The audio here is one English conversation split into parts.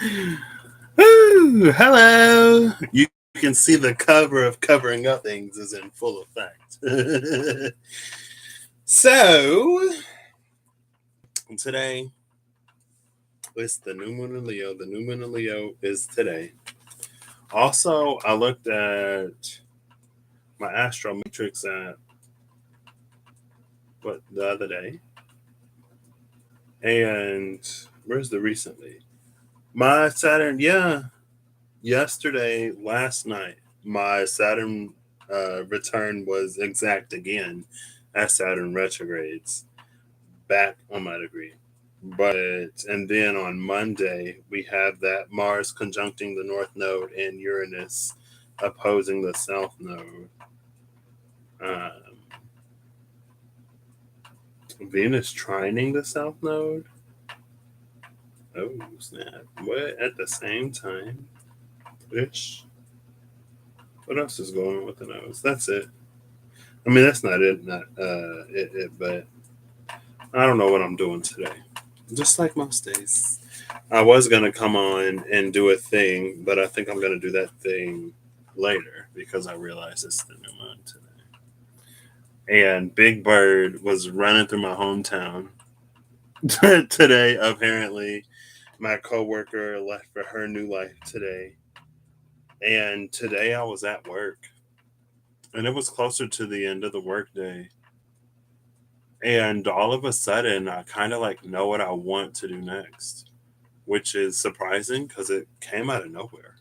Ooh, hello. You can see the cover of Covering Up Things is in full effect. So, today is the new moon in Leo. The new moon in Leo is today. Also, I looked at my astro matrix at the other day, and where's the recently? My Saturn, yeah, yesterday, last night, my Saturn return was exact again as Saturn retrogrades back on my degree. And then on Monday, we have that Mars conjuncting the North Node and Uranus opposing the South Node. Um, Venus trining the South Node. Oh, snap. What? At the same time? Ish. What else is going on with the nodes? That's it. I mean, that's not it, but I don't know what I'm doing today. Just like most days. I was going to come on and do a thing, but I think I'm going to do that thing later because I realize it's the new moon today. And Big Bird was running through my hometown today. Apparently, my coworker left for her new life today. And today I was at work. And it was closer to the end of the workday. And all of a sudden, I kind of like know what I want to do next, which is surprising because it came out of nowhere.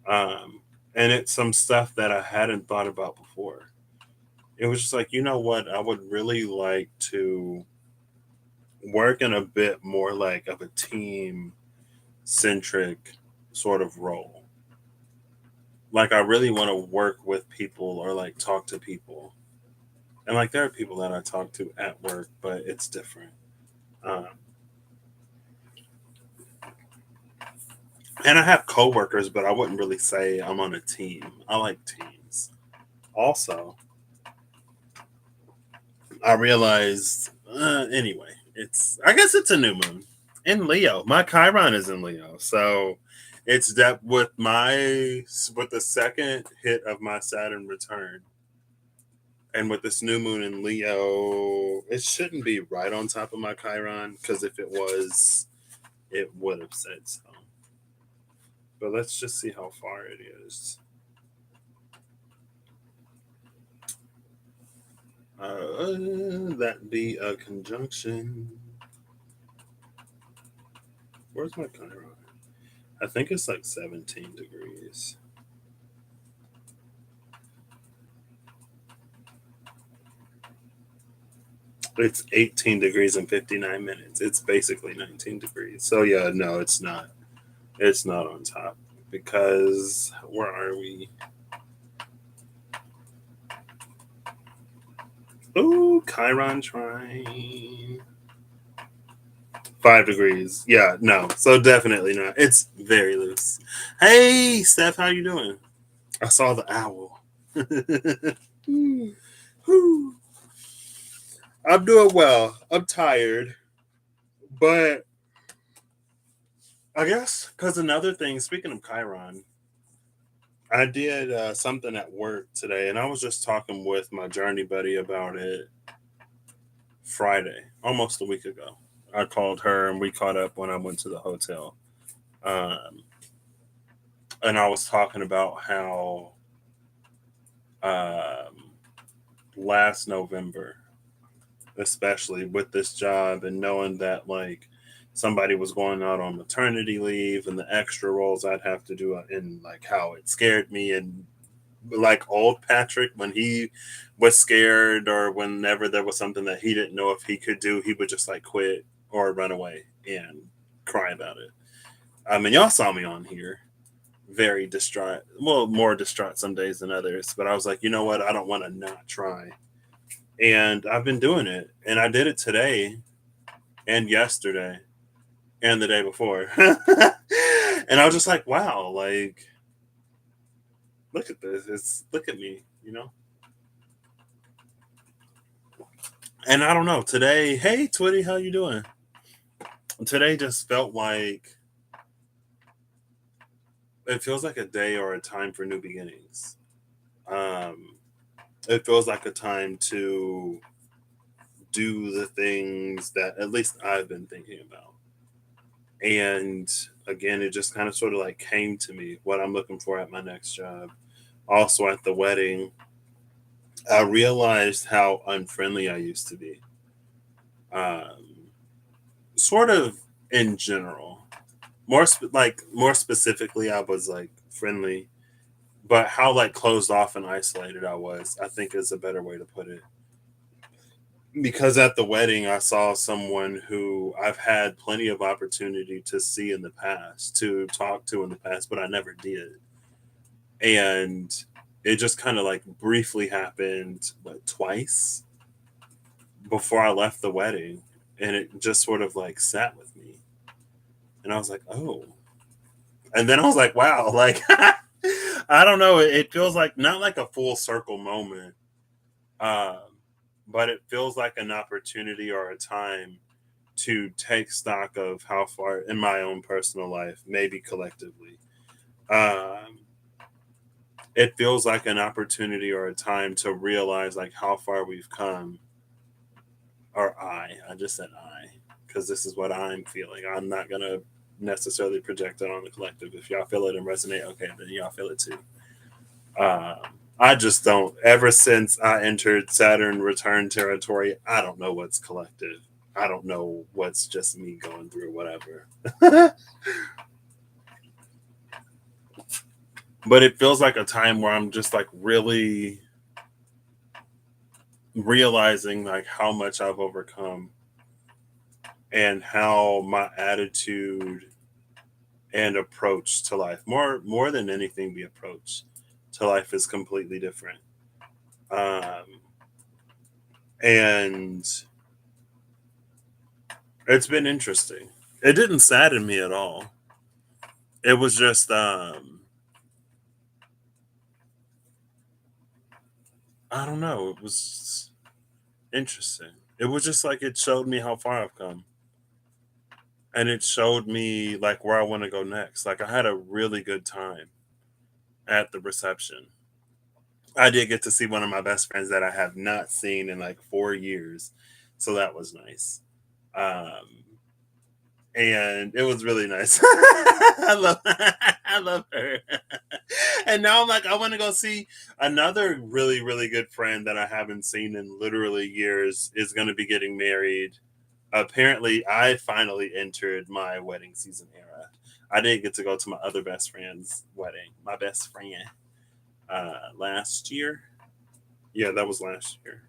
Um, and it's some stuff that I hadn't thought about before. It was just like, you know what? I would really like to work in a bit more like of a team centric sort of role. Like, I really want to work with people or like talk to people. And like, there are people that I talk to at work, but it's different. Um, and I have coworkers, but I wouldn't really say I'm on a team. I like teams. Also, I realized anyway. I guess it's a new moon in Leo. My Chiron is in Leo, so it's that with the second hit of my Saturn return, and with this new moon in Leo, it shouldn't be right on top of my Chiron because if it was, it would have said so. But let's just see how far it is. That be a conjunction. Where's my Chiron? I think it's like 17 degrees. It's 18 degrees and 59 minutes. It's basically 19 degrees. So yeah, no, it's not. It's not on top because where are we? Ooh, Chiron trine. 5 degrees. Yeah, no. So definitely not. It's very loose. Hey, Steph, how you doing? I saw the owl. I'm doing well. I'm tired, but I guess because another thing. Speaking of Chiron, I did something at work today, and I was just talking with my journey buddy about it Friday, almost a week ago. I called her and we caught up when I went to the hotel. Um, and I was talking about how um, last November, especially with this job and knowing that like somebody was going out on maternity leave and the extra roles I'd have to do and like how it scared me and like old Patrick when he was scared or whenever there was something that he didn't know if he could do, he would just like quit or run away and cry about it. I mean, y'all saw me on here very distraught. Well, more distraught some days than others, but I was like, you know what? I don't want to not try. And I've been doing it. And I did it today and yesterday and the day before. And I was just like, wow, like, look at this. Look at me, you know? And I don't know. Today, hey Twitty, how you doing? Today just felt like it feels like a day or a time for new beginnings. Um, it feels like a time to do the things that at least I've been thinking about. And again, it just kind of sort of like came to me what I'm looking for at my next job. Also, at the wedding, I realized how unfriendly I used to be. Um, Sort of in general, more specifically, I was like friendly, but how like closed off and isolated I was, I think is a better way to put it. Because at the wedding, I saw someone who I've had plenty of opportunity to see in the past, to talk to in the past, but I never did. And it just kind of like briefly happened, what, twice before I left the wedding. And it just sort of like sat with me. And I was like, oh. And then I was like, wow, like, I don't know. It feels like not like a full circle moment, um, but it feels like an opportunity or a time to take stock of how far in my own personal life, maybe collectively. Um, it feels like an opportunity or a time to realize like how far we've come. Or I just said I, because this is what I'm feeling. I'm not gonna necessarily project it on the collective. If y'all feel it and resonate, okay, then y'all feel it too. I just don't. Ever since I entered Saturn return territory, I don't know what's collective. I don't know what's just me going through whatever. But it feels like a time where I'm just like really realizing like how much I've overcome and how my attitude and approach to life, more than anything, the approach to life is completely different. Um, and it's been interesting. It didn't sadden me at all. It was just I don't know, it was interesting. It was just like it showed me how far I've come. And it showed me like where I want to go next. Like I had a really good time at the reception. I did get to see one of my best friends that I have not seen in like 4 years. So that was nice. Um and it was really nice. I love her. And now I'm like, I want to go see another really, really good friend that I haven't seen in literally years is going to be getting married. Apparently, I finally entered my wedding season era. I didn't get to go to my other best friend's wedding. My best friend last year. Yeah, that was last year.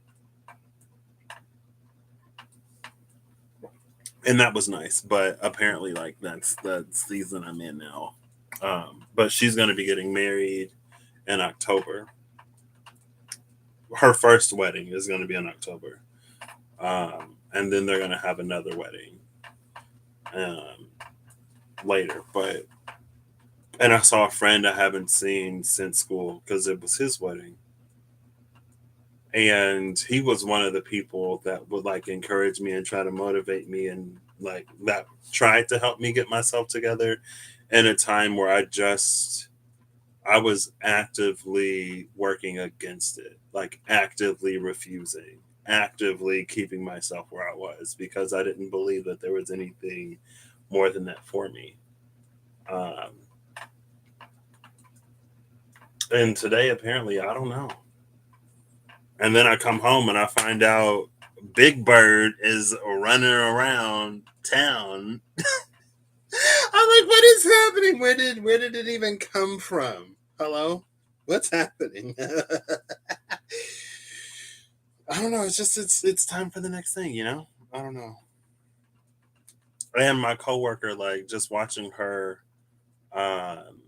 And that was nice. But apparently, like that's the season I'm in now. But she's going to be getting married in October. Her first wedding is going to be in October, and then they're going to have another wedding um, later. But and I saw a friend I haven't seen since school because it was his wedding, and he was one of the people that would like encourage me and try to motivate me and like that tried to help me get myself together in a time where I was actively working against it, like actively refusing, actively keeping myself where I was because I didn't believe that there was anything more than that for me. Um, and today, apparently, I don't know. And then I come home and I find out Big Bird is running around town. I'm like, what is happening? Where did it even come from? Hello? What's happening? I don't know. It's just it's time for the next thing, you know? I don't know. And my coworker, like just watching her, um,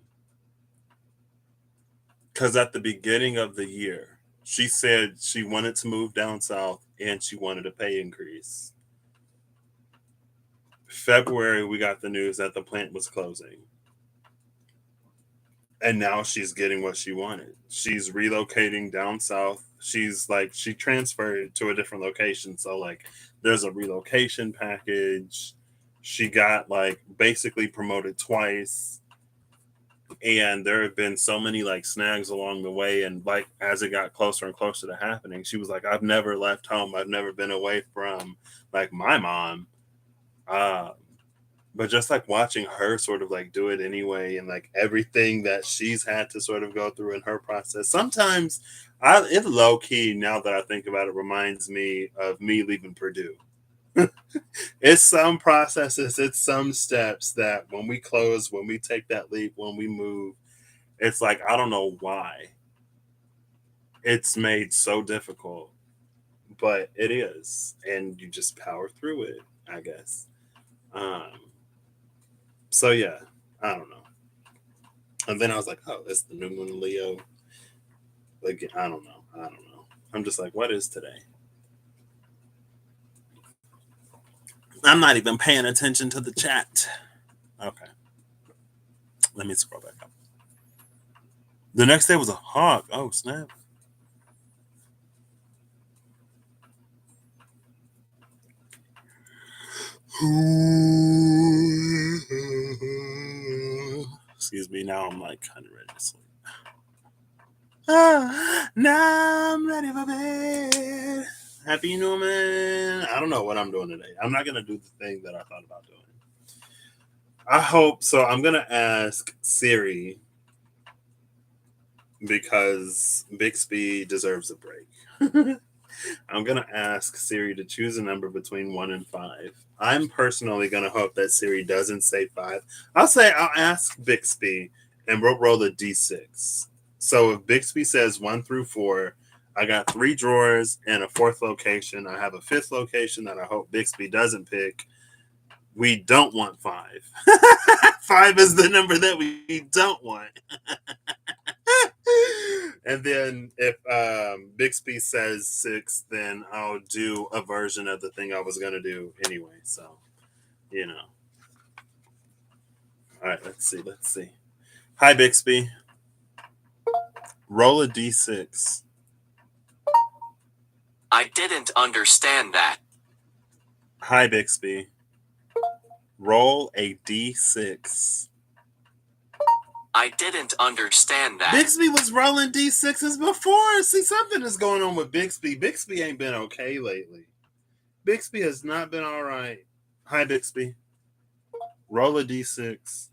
because at the beginning of the year, she said she wanted to move down south and she wanted a pay increase. February, we got the news that the plant was closing. And now she's getting what she wanted. She's relocating down south. She's like, she transferred to a different location. So, like, there's a relocation package. She got, like, basically promoted twice. And there have been so many like snags along the way. And like as it got closer and closer to happening, she was like, I've never left home. I've never been away from like my mom. Um, but just like watching her sort of like do it anyway, and like everything that she's had to sort of go through in her process. Sometimes it low key, now that I think about it, reminds me of me leaving Purdue. It's some processes, it's some steps that when we close, when we take that leap, when we move, it's like I don't know why it's made so difficult, but it is, and you just power through it, I guess. Um, so yeah, I don't know. And then I was like, oh, it's the new moon in Leo. Like I don't know, I don't know. I'm just like, what is today? I'm not even paying attention to the chat. Okay, let me scroll back up. The next day was a hawk. Oh snap! Excuse me. Now I'm like kind of ready to sleep. Now I'm ready for bed. Happy Newman. I don't know what I'm doing today. I'm not gonna do the thing that I thought about doing. I hope so. I'm gonna ask Siri because Bixby deserves a break. I'm gonna ask Siri to choose a number between 1 and 5. I'm personally gonna hope that Siri doesn't say 5. I'll ask Bixby and we'll roll a d6. So if Bixby says 1 through 4, I got 3 drawers and a 4th location. I have a 5th location that I hope Bixby doesn't pick. We don't want 5. 5 is the number that we don't want. And then if Bixby says 6, then I'll do a version of the thing I was going to do anyway. So, you know. All right, let's see. Hi, Bixby. Roll a d6. I didn't understand that. Hi, Bixby. Roll a d6. I didn't understand that. Bixby was rolling d6s before. See, something is going on with Bixby. Bixby ain't been okay lately. Bixby has not been all right. Hi, Bixby. Roll a d6.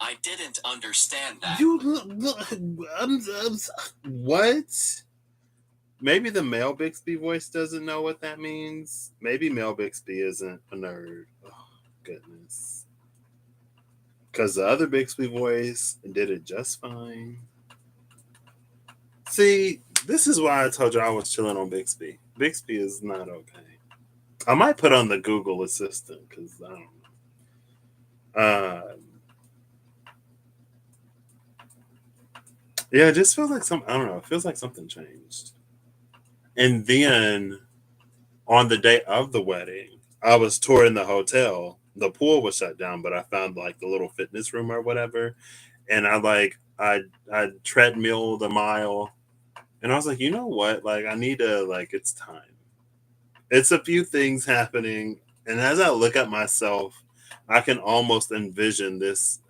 I didn't understand that. What? Maybe the male Bixby voice doesn't know what that means. Maybe male Bixby isn't a nerd. Oh, goodness. Because the other Bixby voice did it just fine. See, this is why I told you I was chilling on Bixby. Bixby is not okay. I might put on the Google Assistant because I don't know. Yeah, it just feels like I don't know. It feels like something changed. And then on the day of the wedding, I was touring the hotel. The pool was shut down, but I found like the little fitness room or whatever. And I treadmilled a mile. And I was like, you know what? Like I need to it's time. It's a few things happening. And as I look at myself, I can almost envision this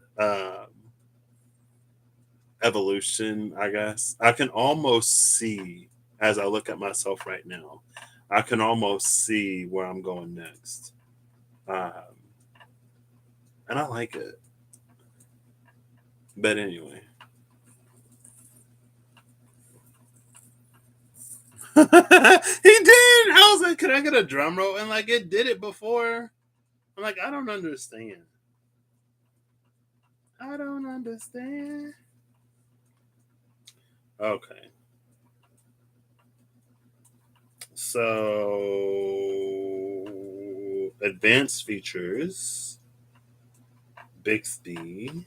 evolution, I guess. I can almost see as I look at myself right now. I can almost see where I'm going next. Um, and I like it. But anyway. He did. I was like, could I get a drum roll? And like it did it before. I'm like, I don't understand. I don't understand. Okay. So advanced features. Bixby.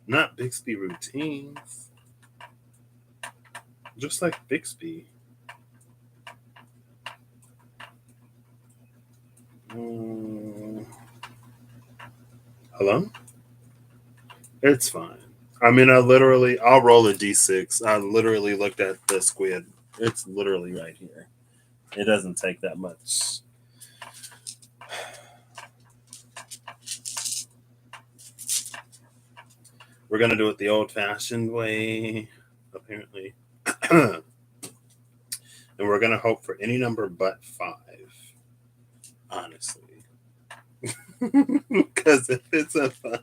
Not Bixby routines. Just like Bixby. Hello? It's fine. I mean, I'll roll a d6. I literally looked at the squid. It's literally right here. It doesn't take that much. We're going to do it the old-fashioned way, apparently. And we're going to hope for any number but 5. Honestly. Because if it's a 5...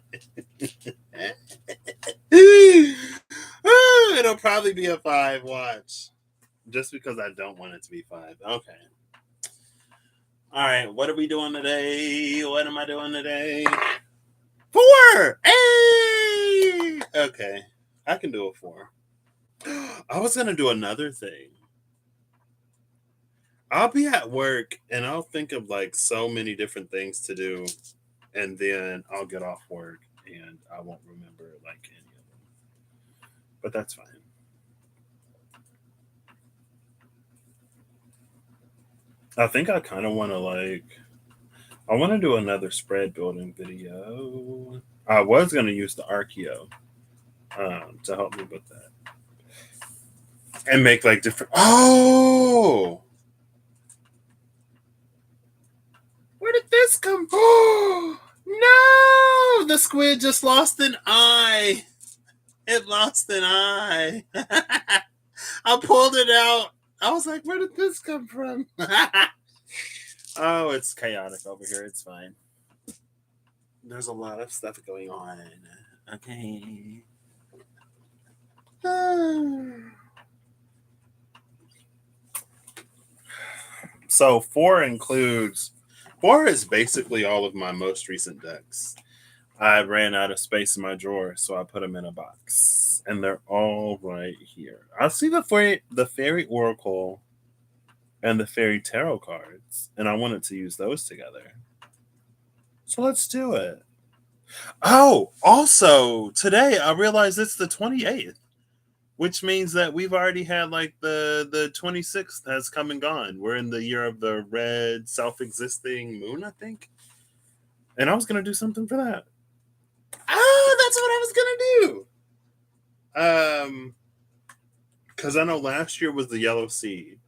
it'll probably be a 5, watch. Just because I don't want it to be 5. Okay. All right, what are we doing today? What am I doing today? 4! Hey! Okay, I can do a 4. I was going to do another thing. I'll be at work and I'll think of like so many different things to do, and then I'll get off work and I won't remember like any of them. But that's fine. I think I kind of want to I want to do another spread building video. I was going to use the Archeo to help me with that. And make like different... Oh! Where did this come from? Oh, no! The squid just lost an eye. It lost an eye. I pulled it out. I was like, where did this come from? Oh, it's chaotic over here. It's fine. There's a lot of stuff going on. Okay. So 4 is basically all of my most recent decks. I ran out of space in my drawer, so I put them in a box. And they're all right here. I see the Fairy Oracle and the Fairy Tarot cards, and I wanted to use those together. So let's do it. Oh, also, today I realized it's the 28th, which means that we've already had like the 26th has come and gone. We're in the year of the red self-existing moon, I think. And I was going to do something for that. Oh, that's what I was going to do. Because I know last year was the yellow seed.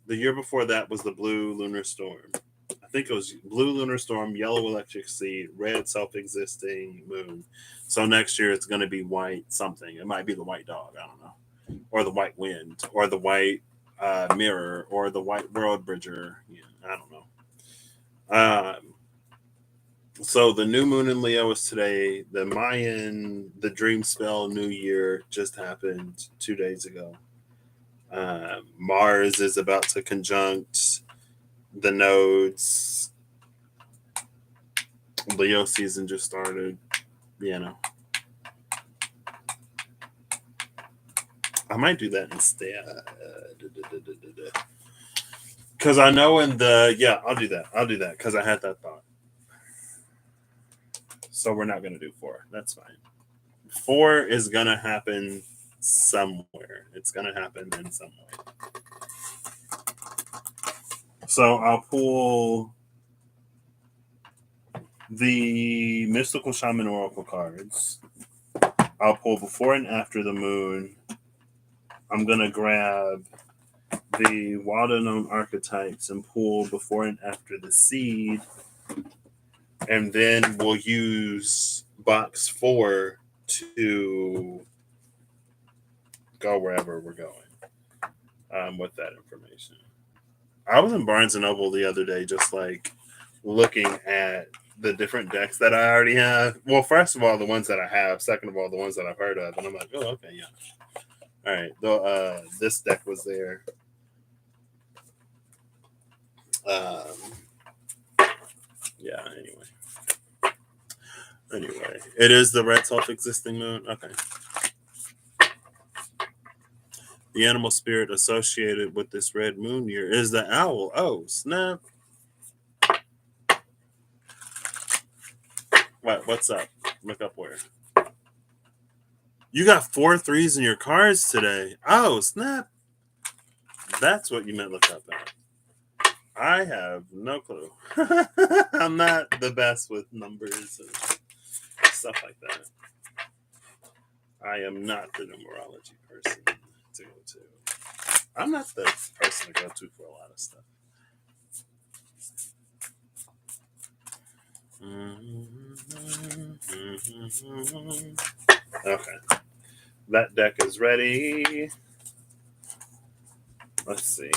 The year before that was the blue lunar storm. I think it was blue lunar storm, yellow electric seed, red self-existing moon. So next year it's going to be white something. It might be the white dog. I don't know. Or the white wind, or the white mirror, or the white world bridger. Yeah, I don't know. So the new moon in Leo is today. The Mayan, the dream spell new year just happened 2 days ago. Mars is about to conjunct the nodes. Leo season just started. You know, I might do that instead. Because I know I'll do that because I had that thought. So we're not going to do 4. That's fine. 4 is going to happen somewhere. It's going to happen in some way. So I'll pull the Mystical Shaman Oracle cards. I'll pull before and after the moon. I'm going to grab the well-known archetypes and pull before and after the seed. And then we'll use box 4 to go wherever we're going with that information. I was in Barnes & Noble the other day just like looking at the different decks that I already have. Well, first of all, the ones that I have. Second of all, the ones that I've heard of. And I'm like, oh, okay, yeah. All right. Though this deck was there. Yeah, Anyway, it is the red self-existing moon. Okay. The animal spirit associated with this red moon year is the owl. Oh, snap. What's up? Look up where. You got 4 3s in your cards today. Oh, snap. That's what you meant look up at. I have no clue. I'm not the best with numbers and stuff like that. I am not the numerology person to go to. I'm not the person to go to for a lot of stuff. Okay. That deck is ready. Let's see.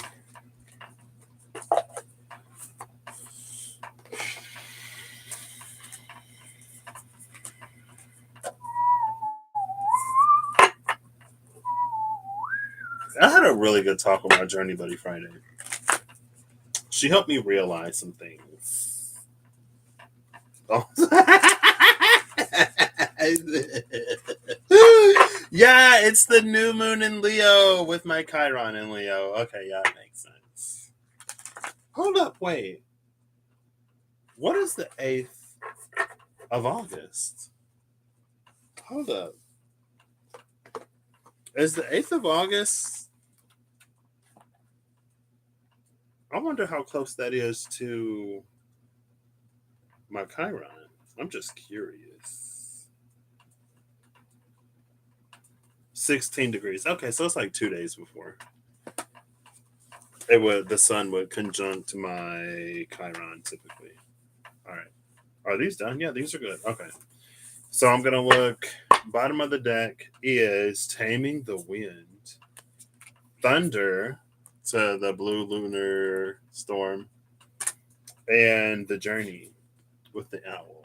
I had a really good talk with my journey buddy Friday. She helped me realize some things. Oh. Yeah, it's the new moon in Leo with my Chiron in Leo. Okay, yeah, it makes sense. Hold up, wait. What is the 8th of August? Hold up. Is the 8th of August? I wonder how close that is to my Chiron. I'm just curious. 16 degrees. Okay, so it's like 2 days before. The sun would conjunct my Chiron typically. All right. Are these done? Yeah, these are good. Okay. So I'm gonna look. Bottom of the deck is Taming the Wind, Thunder to the Blue Lunar Storm, and The Journey with the Owl.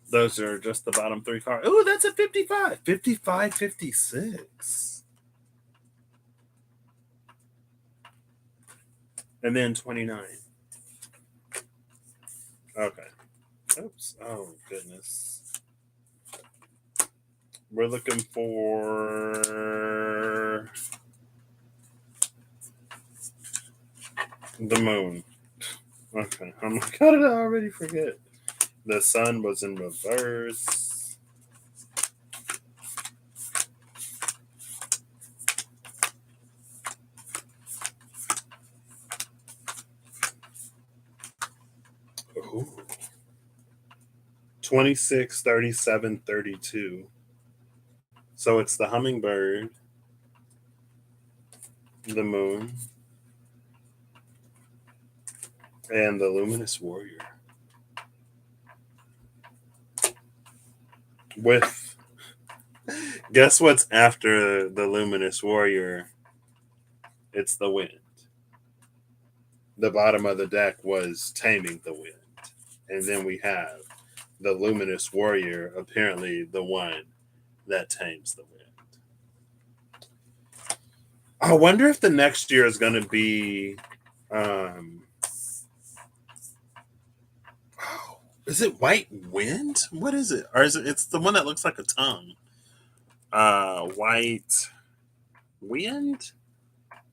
Those are just the bottom 3 cards. Oh, that's a 55. 55, 56. And then 29. Okay. Oops. Oh, goodness. We're looking for the moon. Okay. I'm like, how did I already forget? The sun was in reverse. Ooh. 26, 37, 32. So it's the hummingbird, the moon, and the luminous warrior. With, guess what's after the luminous warrior? It's the wind. The bottom of the deck was Taming the Wind. And then we have the luminous warrior, apparently the one that tames the wind. I wonder if the next year is going to be. Is it White Wind? What is it? Or is it? It's the one that looks like a tongue. White Wind?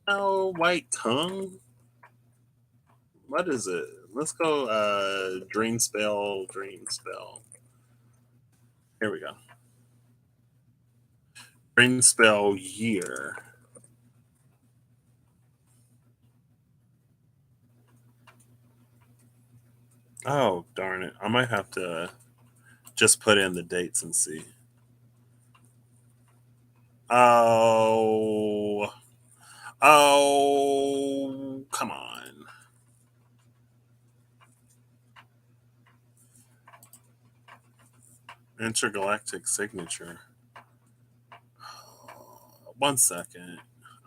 Oh, White Tongue? What is it? Let's go Dream Spell. Here we go. Dream Spell Year. Oh, darn it. I might have to just put in the dates and see. Oh, come on. Intergalactic signature. 1 second.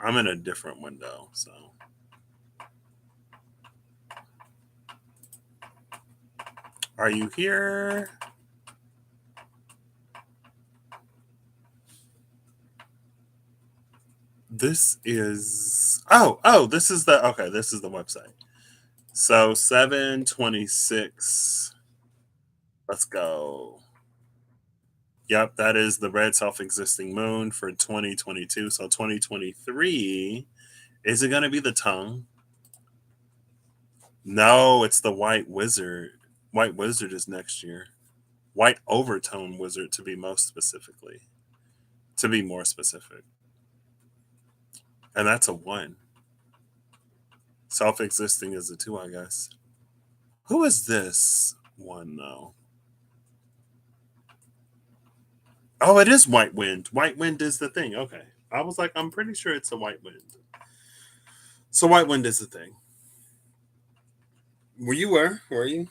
I'm in a different window, so. Are you here? This is this is the this is the website. So 7/26. Let's go. Yep, that is the red self-existing moon for 2022. So 2023, is it going to be the tongue? No, it's the white wizard. White wizard is next year. White overtone wizard to be more specific. And that's a 1. Self-existing is a 2, I guess. Who is this one though? Oh, it is White Wind. White Wind is the thing. Okay. I was like, I'm pretty sure it's a White Wind. So White Wind is the thing. Were you?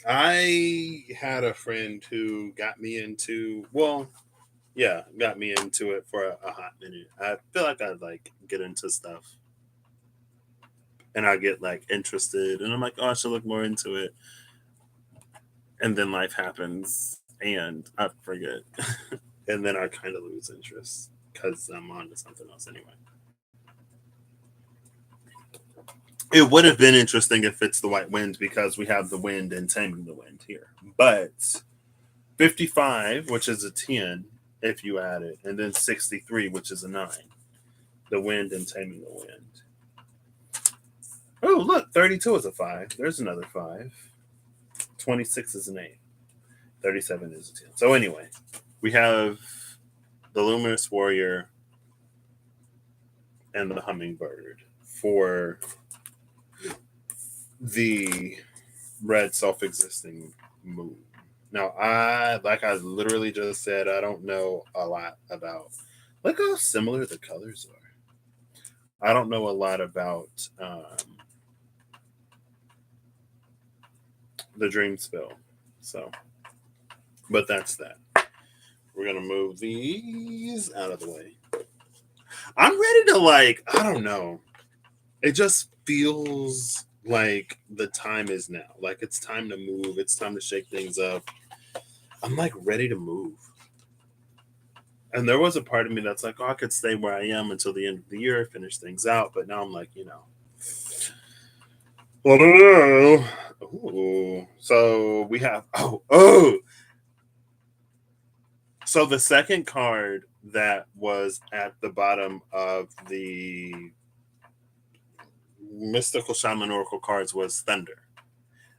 I had a friend who got me into, well, yeah, got me into it for a hot minute. I feel like I'd like get into stuff and I get like interested and I'm like, oh, I should look more into it. And then life happens and I forget. And then I kind of lose interest because I'm on to something else anyway. It would have been interesting if it's the white wind because we have the wind and taming the wind here. But 55, which is a 10, if you add it, and then 63, which is a 9, the wind and taming the wind. Oh, look, 32 is a 5. There's another 5. 26 is an 8. 37 is a 10. So, anyway, we have the Luminous Warrior and the Hummingbird for the red self existing moon. Now, I literally just said, I don't know a lot about. Look how similar the colors are. I don't know a lot about the dream spell. So, but that's that. We're going to move these out of the way. I'm ready to, like, I don't know. It just feels like the time is now. Like, it's time to move. It's time to shake things up. I'm, like, ready to move. And there was a part of me that's like, oh, I could stay where I am until the end of the year, finish things out. But now I'm like, I don't know. Ooh. So we have, So the second card that was at the bottom of the mystical shaman oracle cards was thunder.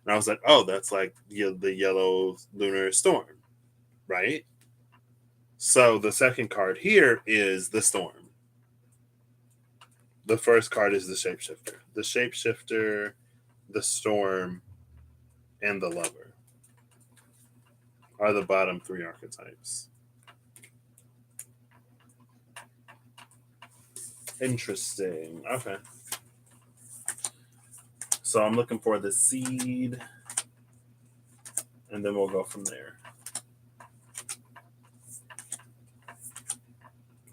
And I was like, oh, that's like the yellow lunar storm, right? So the second card here is the storm. The first card is the shapeshifter. The shapeshifter, the storm, and the lover are the bottom 3 archetypes. Interesting. Okay. So I'm looking for the seed, and then we'll go from there.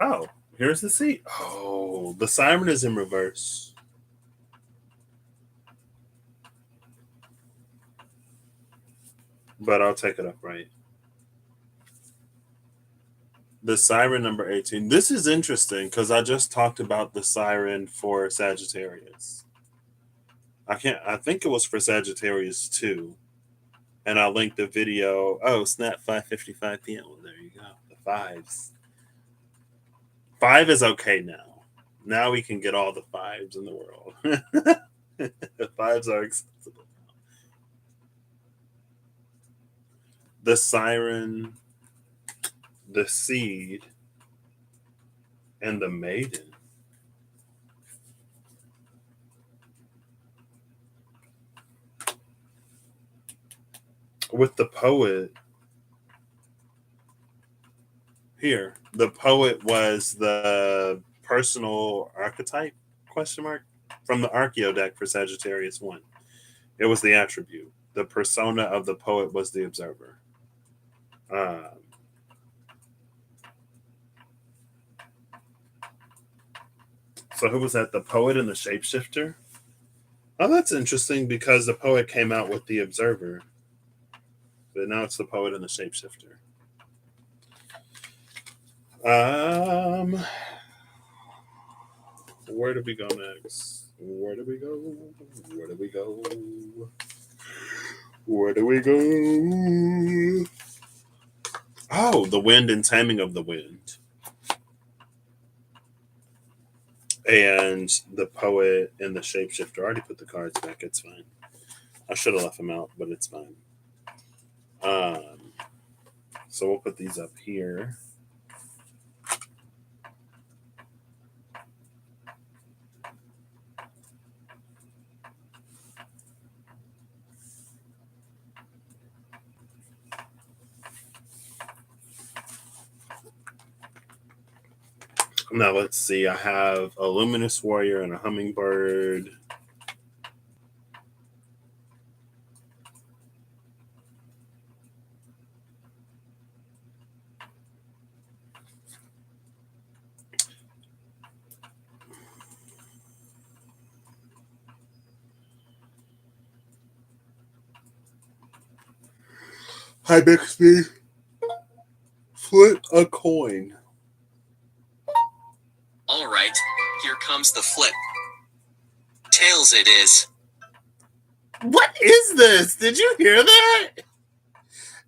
Oh, here's the seed. Oh, the siren is in reverse. But I'll take it upright. The siren number 18. This is interesting because I just talked about the siren for Sagittarius. I think it was for Sagittarius too. And I'll link the video. Oh, snap, 5:55 p.m. Well, there you go. The fives. 5 is okay now. Now we can get all the 5s in the world. The 5s are acceptable. The siren, the seed, and the maiden. With the poet here, the poet was the personal archetype question mark from the Archeo deck for Sagittarius 1. It was the attribute. The persona of the poet was the observer. So who was that? The poet and the shapeshifter? Oh, that's interesting because the poet came out with the observer. But now it's the poet and the shapeshifter. Where do we go next? Where do we go? Where do we go? Where do we go? Oh, the wind and taming of the wind. And the poet and the shapeshifter. I already put the cards back. It's fine. I should have left them out, but it's fine. So we'll put these up here. Now let's see. I have a luminous warrior and a hummingbird. Hi, Bixby. Flip a coin. All right, here comes the flip. Tails it is. What is this? Did you hear that?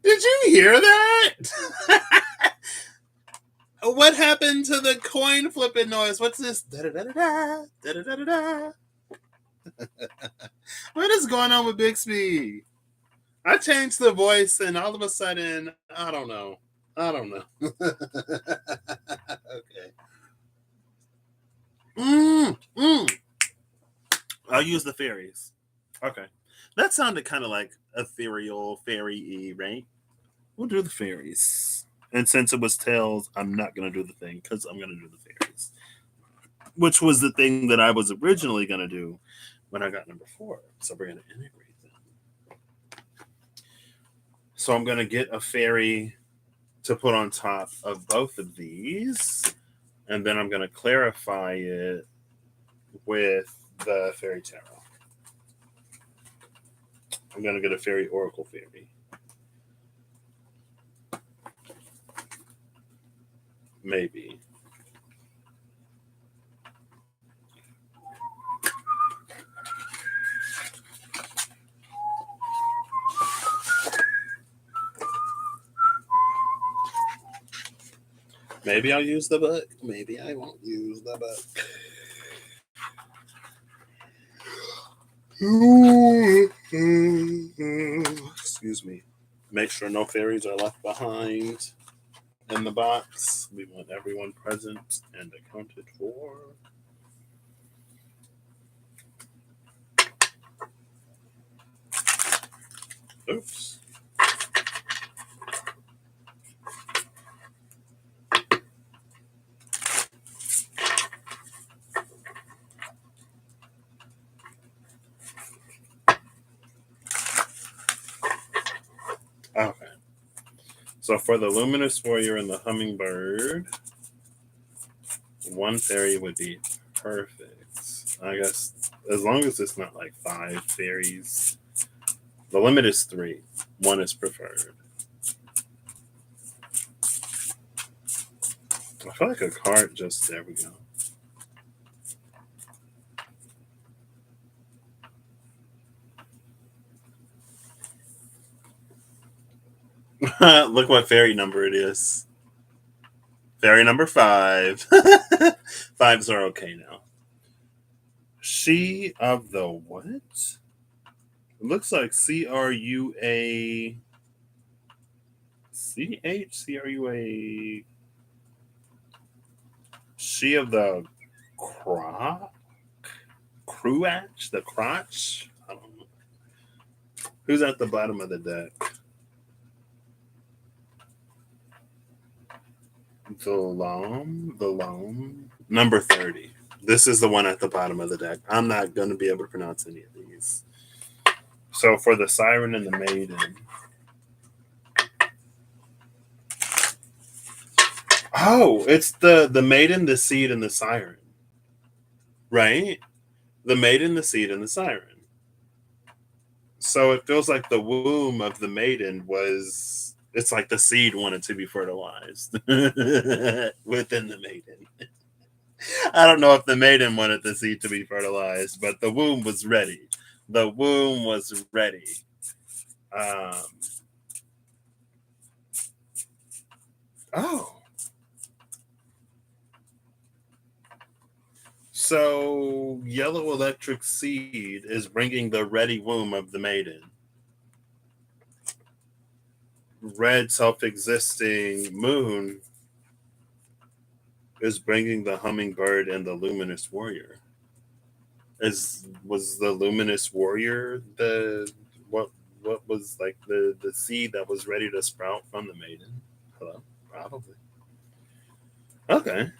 Did you hear that? What happened to the coin flipping noise? What's this? Da-da-da-da-da, da-da-da-da-da. What is going on with Bixby? I changed the voice and all of a sudden, I don't know. Okay. I'll use the fairies. Okay. That sounded kind of like ethereal, fairy-y, right? We'll do the fairies. And since it was tails, I'm not going to do the thing because I'm going to do the fairies. Which was the thing that I was originally going to do when I got number 4. So we're going to integrate them. So I'm going to get a fairy to put on top of both of these. And then I'm going to clarify it with the fairy tarot. I'm going to get a fairy oracle fairy. Maybe. Maybe I'll use the book. Maybe I won't use the book. Excuse me. Make sure no fairies are left behind in the box. We want everyone present and accounted for. Oops. Okay. So for the luminous warrior and the hummingbird, one fairy would be perfect. I guess as long as it's not like 5 fairies. The limit is 3. 1 is preferred. I feel like a card just, there we go. Look what fairy number it is. Fairy number 5. 5s are okay now. She of the what? It looks like CRUA CHCRUA. She of the Cruach? The crotch? I don't know. Who's at the bottom of the deck? The loam. Number 30. This is the one at the bottom of the deck. I'm not going to be able to pronounce any of these. So for the siren and the maiden. Oh, it's the maiden, the seed, and the siren. Right? The maiden, the seed, and the siren. So it feels like the womb of the maiden was, it's like the seed wanted to be fertilized within the maiden. I don't know if the maiden wanted the seed to be fertilized, but the womb was ready. The womb was ready. Oh. So yellow electric seed is bringing the ready womb of the maiden. Red self-existing moon is bringing the hummingbird and the luminous warrior. Was the luminous warrior the what was like the seed that was ready to sprout from the maiden? Hello, probably. Okay.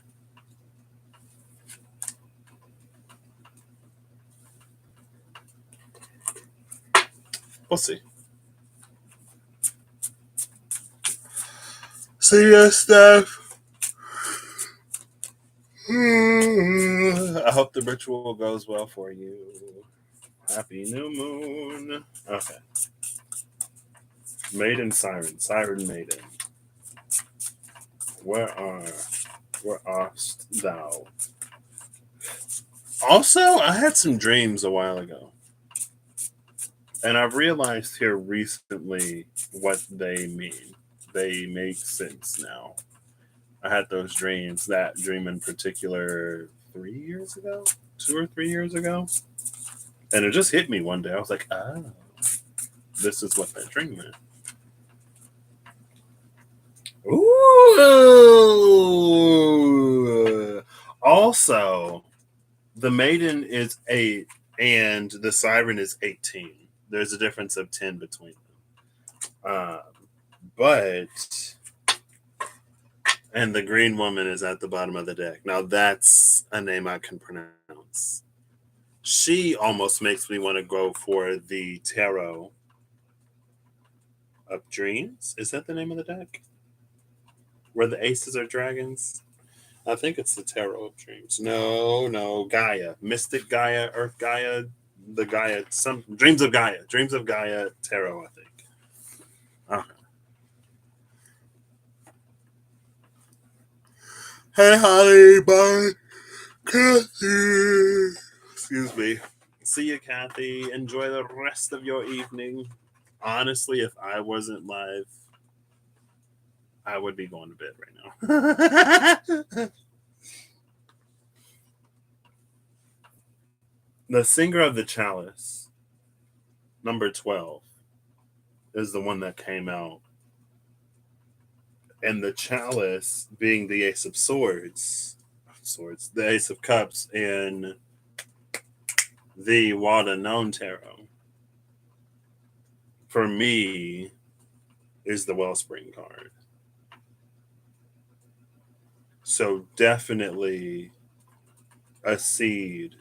We'll see. See ya, Steph. I hope the ritual goes well for you. Happy new moon. Okay. Maiden Siren Maiden. Where art thou? Also, I had some dreams a while ago. And I've realized here recently what they mean. They make sense now. I had those dreams, that dream in particular, 3 years ago, 2 or 3 years ago. And it just hit me one day. I was like, oh, this is what that dream meant. Ooh. Also, the maiden is 8 and the siren is 18. There's a difference of 10 between them. But and the green woman is at the bottom of the deck. Now that's a name I can pronounce. She almost makes me want to go for the Tarot of Dreams. Is that the name of the deck? Where the aces are dragons? I think it's the Tarot of Dreams. No, Gaia. Mystic Gaia, Earth Gaia, the Gaia, some Dreams of Gaia. Dreams of Gaia, Tarot, I think. Okay. Hey, Holly, bye. Kathy. Excuse me. See you, Kathy. Enjoy the rest of your evening. Honestly, if I wasn't live, I would be going to bed right now. The Singer of the Chalice, number 12, is the one that came out. And the chalice being the Ace of Swords, the Ace of Cups, and the Wada Known Tarot, for me, is the Wellspring card. So definitely a seed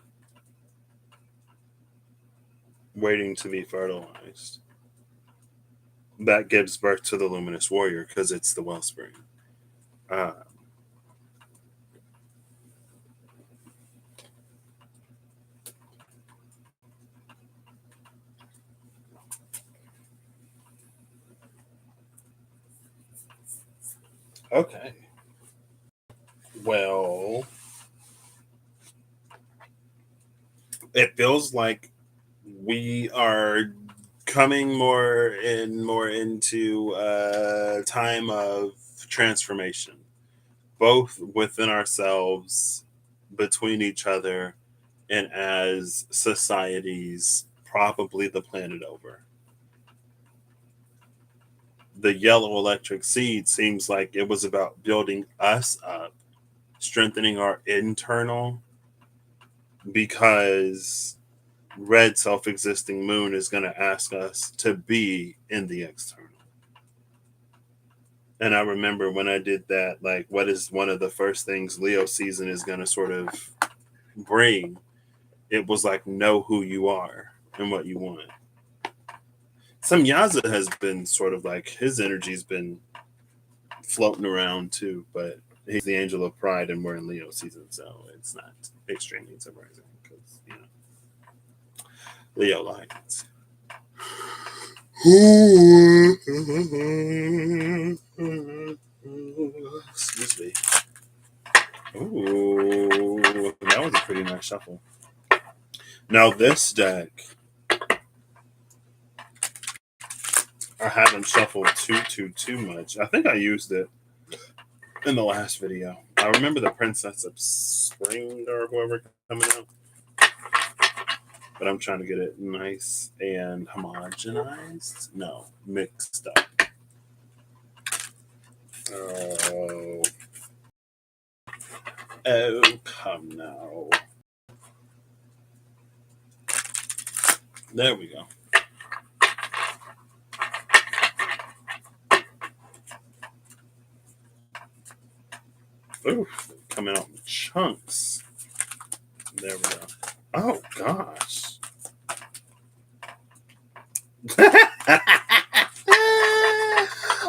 waiting to be fertilized that gives birth to the Luminous Warrior because it's the Wellspring. Okay. Well, it feels like we are coming more into a time of transformation, both within ourselves, between each other, and as societies, probably the planet over. The yellow electric seed seems like it was about building us up, strengthening our internal, because red self-existing moon is going to ask us to be in the external. And I remember when I did that, like, what is one of the first things Leo season is going to sort of bring? It was like, know who you are and what you want. Some Yaza has been sort of like, his energy's been floating around too, but he's the angel of pride and we're in Leo season, so it's not extremely surprising because, Leo lines. Excuse me. Ooh, that was a pretty nice shuffle. Now this deck, I haven't shuffled too much. I think I used it in the last video. I remember the Princess of Spring or whoever coming out, but I'm trying to get it nice and homogenized. No, mixed up. Oh, come now. There we go. Ooh, coming out in chunks. There we go. Oh, gosh.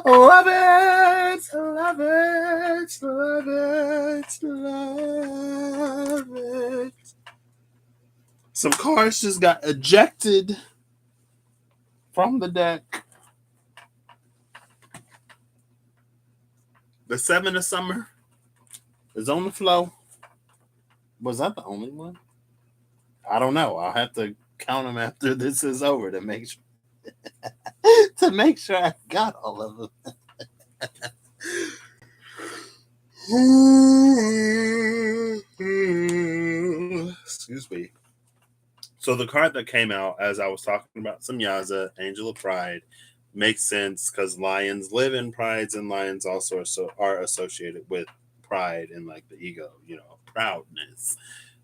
Love it, love it, love it, love it. Some cards just got ejected from the deck. The seven of summer is on the flow. Was that the only one? I don't know. I'll have to count them after this is over to make sure to make sure I got all of them. Excuse me. So the card that came out as I was talking about Samyaza, Angel of Pride, makes sense because lions live in prides and lions also are associated with pride and like the ego, proudness.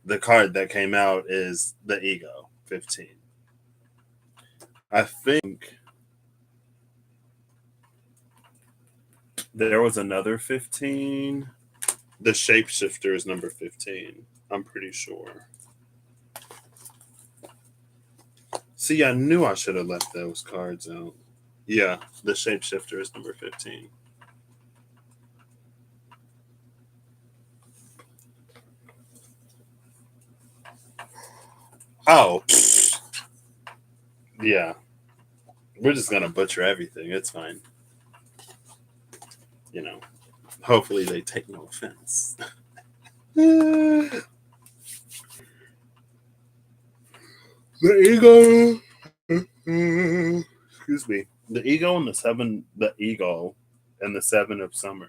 The card that came out is the ego, 15. I think there was another 15. The shapeshifter is number 15. I'm pretty sure. See, I knew I should have left those cards out. Yeah, the shapeshifter is number 15. Oh, yeah. We're just going to butcher everything. It's fine. Hopefully they take no offense. The ego. Excuse me. The ego and the seven of summer.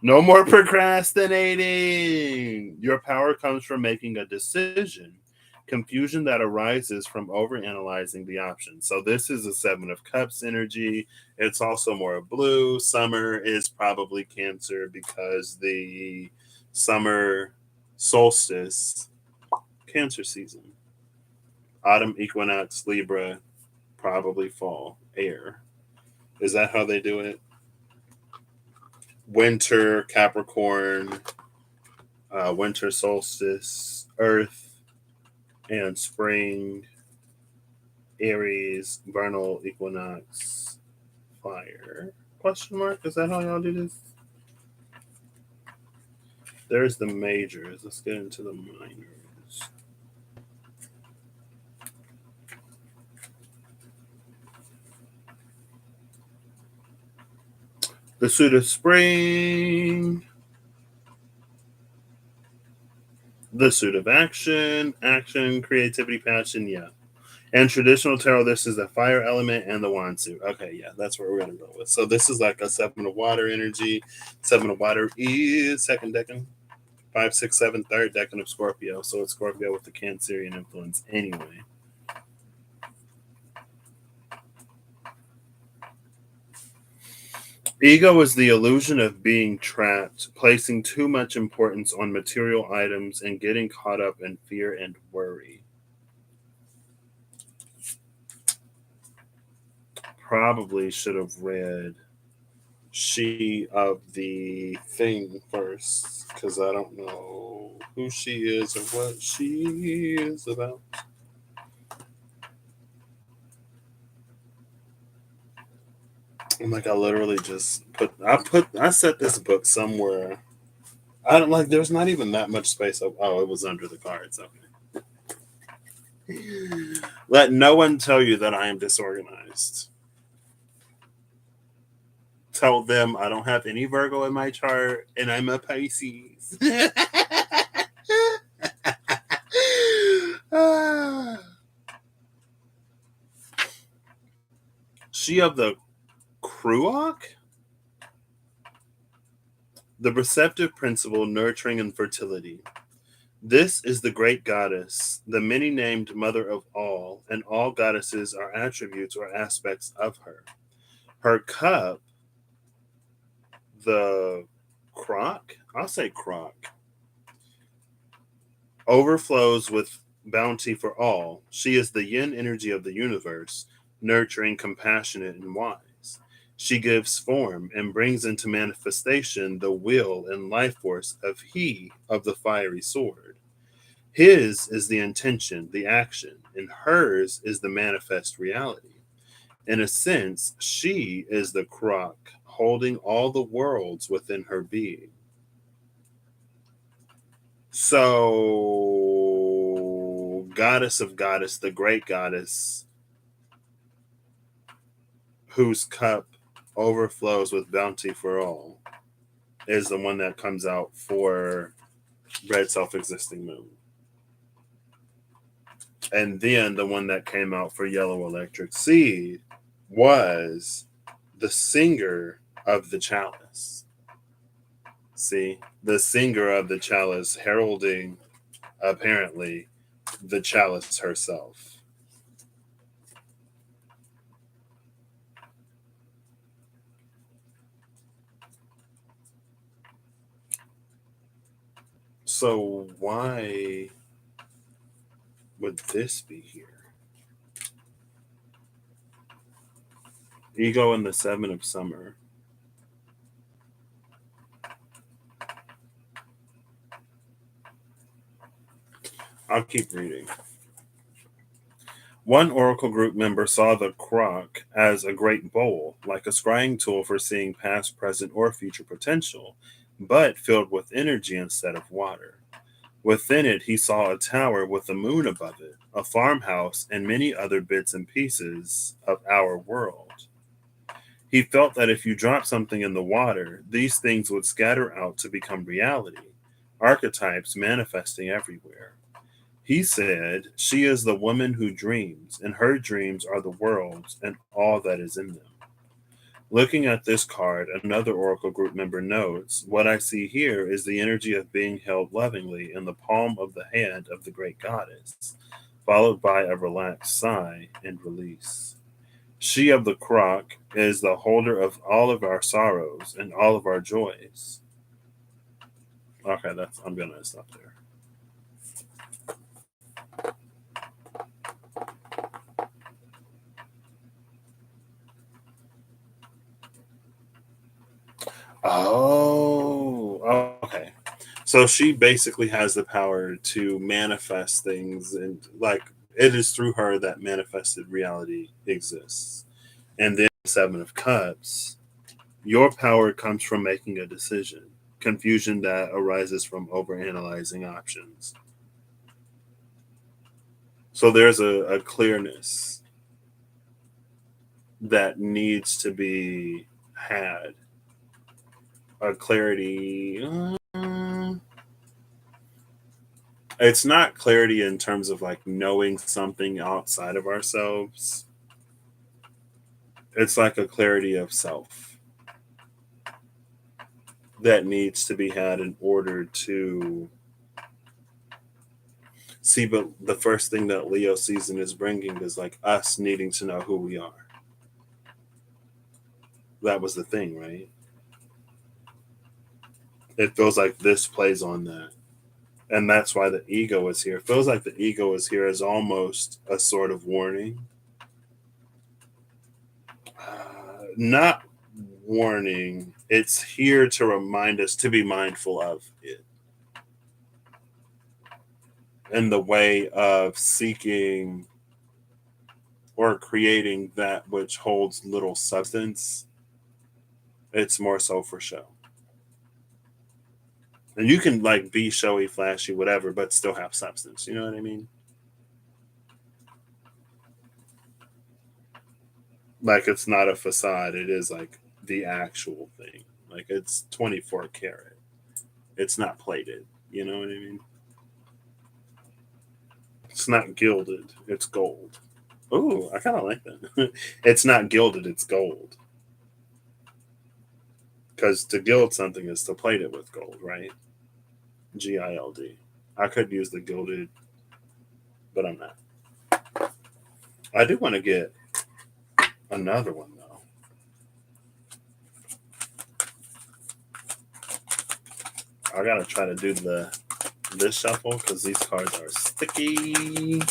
No more procrastinating. Your power comes from making a decision. Confusion that arises from overanalyzing the options. So this is a seven of cups energy. It's also more blue. Summer is probably Cancer because the summer solstice, Cancer season. Autumn equinox, Libra, probably fall, air. Is that how they do it? Winter, Capricorn, winter solstice, Earth, and spring, Aries, vernal equinox, fire. Question mark? Is that how y'all do this? There's the majors. Let's get into the minors. The suit of spring. The suit of action, creativity, passion, yeah. And traditional tarot, this is the fire element and the wand suit. Okay, yeah, that's what we're gonna go with. So this is like a seven of water energy. Seven of water is second decan. 5, 6, 7, third decan of Scorpio. So it's Scorpio with the Cancerian influence anyway. Ego is the illusion of being trapped, placing too much importance on material items, and getting caught up in fear and worry. Probably should have read she of the thing first because I don't know who she is or what she is about. I'm like, I literally just I set this book somewhere. I don't like. There's not even that much space. Oh, it was under the cards. Okay. Let no one tell you that I am disorganized. Tell them I don't have any Virgo in my chart and I'm a Pisces. She of the Kruok? The receptive principle, nurturing and fertility. This is the great goddess, the many named mother of all, and all goddesses are attributes or aspects of her. Her cup, the crock, I'll say crock, overflows with bounty for all. She is the yin energy of the universe, nurturing, compassionate, and wise. She gives form and brings into manifestation the will and life force of he of the fiery sword. His is the intention, the action, and hers is the manifest reality. In a sense, she is the crock holding all the worlds within her being. So, goddess of goddess, the great goddess, whose cup overflows with bounty for all. is the one that comes out for red self-existing moon. And then the one that came out for yellow electric seed was the singer of the chalice. See, the singer of the chalice heralding, apparently, the chalice herself. So why would this be here? Ego in the Seven of Summer. I'll keep reading. One Oracle group member saw the crock as a great bowl, like a scrying tool for seeing past, present, or future potential, but filled with energy instead of water. Within it, he saw a tower with a moon above it, a farmhouse, and many other bits and pieces of our world. He felt that if you drop something in the water, these things would scatter out to become reality, archetypes manifesting everywhere. He said, "She is the woman who dreams, and her dreams are the worlds and all that is in them." Looking at this card, another Oracle group member notes, "What I see here is the energy of being held lovingly in the palm of the hand of the great goddess, followed by a relaxed sigh and release. She of the crock is the holder of all of our sorrows and all of our joys." Okay, I'm gonna stop there. Oh, okay. So she basically has the power to manifest things, and like it is through her that manifested reality exists. And then Seven of Cups, your power comes from making a decision, confusion that arises from overanalyzing options. So there's a clearness that needs to be had, a clarity. It's not clarity in terms of like knowing something outside of ourselves. It's like a clarity of self that needs to be had in order to see. But the first thing that Leo season is bringing is like us needing to know who we are. That was the thing, right? It feels like this plays on that. And that's why the ego is here. It feels like the ego is here as almost a sort of warning. Not warning. It's here to remind us to be mindful of it in the way of seeking or creating that which holds little substance. It's more so for show. And you can like be showy, flashy, whatever, but still have substance. You know what I mean? Like it's not a facade. It is like the actual thing. Like it's 24 karat. It's not plated. You know what I mean? It's not gilded. It's gold. Ooh, I kind of like that. It's not gilded. It's gold. Because to gild something is to plate it with gold, right? GILD. I could use the gilded, but I'm not. I do want to get another one though. I gotta try to do this shuffle because these cards are sticky.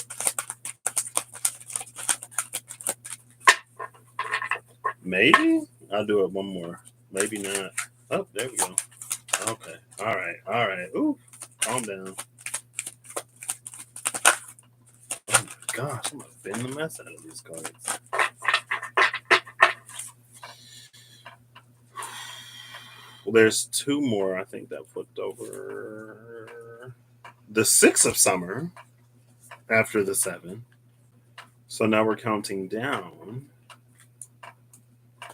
Maybe I'll do it one more. Maybe not. Oh, there we go. Okay. All right. All right. Ooh, calm down. Oh my gosh, I'm gonna bend the mess out of these cards. Well, there's two more I think that flipped over. The Six of Summer after the seven. So now we're counting down.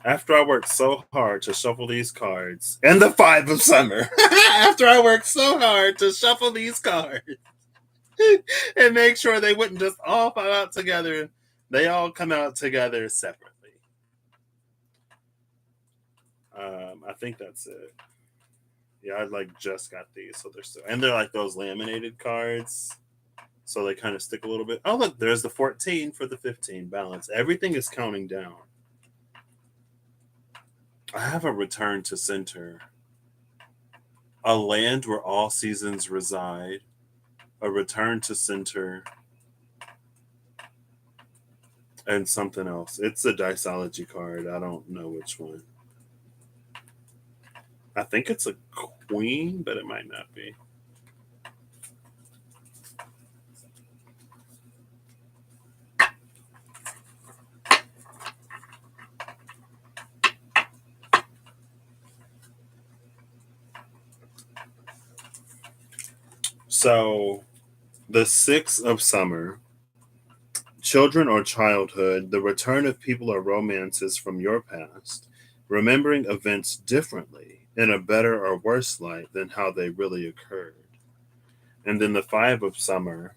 After I worked so hard to shuffle these cards, and the Five of Summer. After I worked so hard to shuffle these cards and make sure they wouldn't just all fall out together, they all come out together separately. I think that's it. Yeah, I like just got these, so they're still, and they're like those laminated cards, so they kind of stick a little bit. Oh, look, there's the 14 for the 15 balance. Everything is counting down. I have a return to center, a land where all seasons reside, a return to center, and something else. It's a Diceology card. I don't know which one. I think it's a queen, but it might not be. So, the Six of Summer, children or childhood, the return of people or romances from your past, remembering events differently in a better or worse light than how they really occurred. And then the Five of Summer,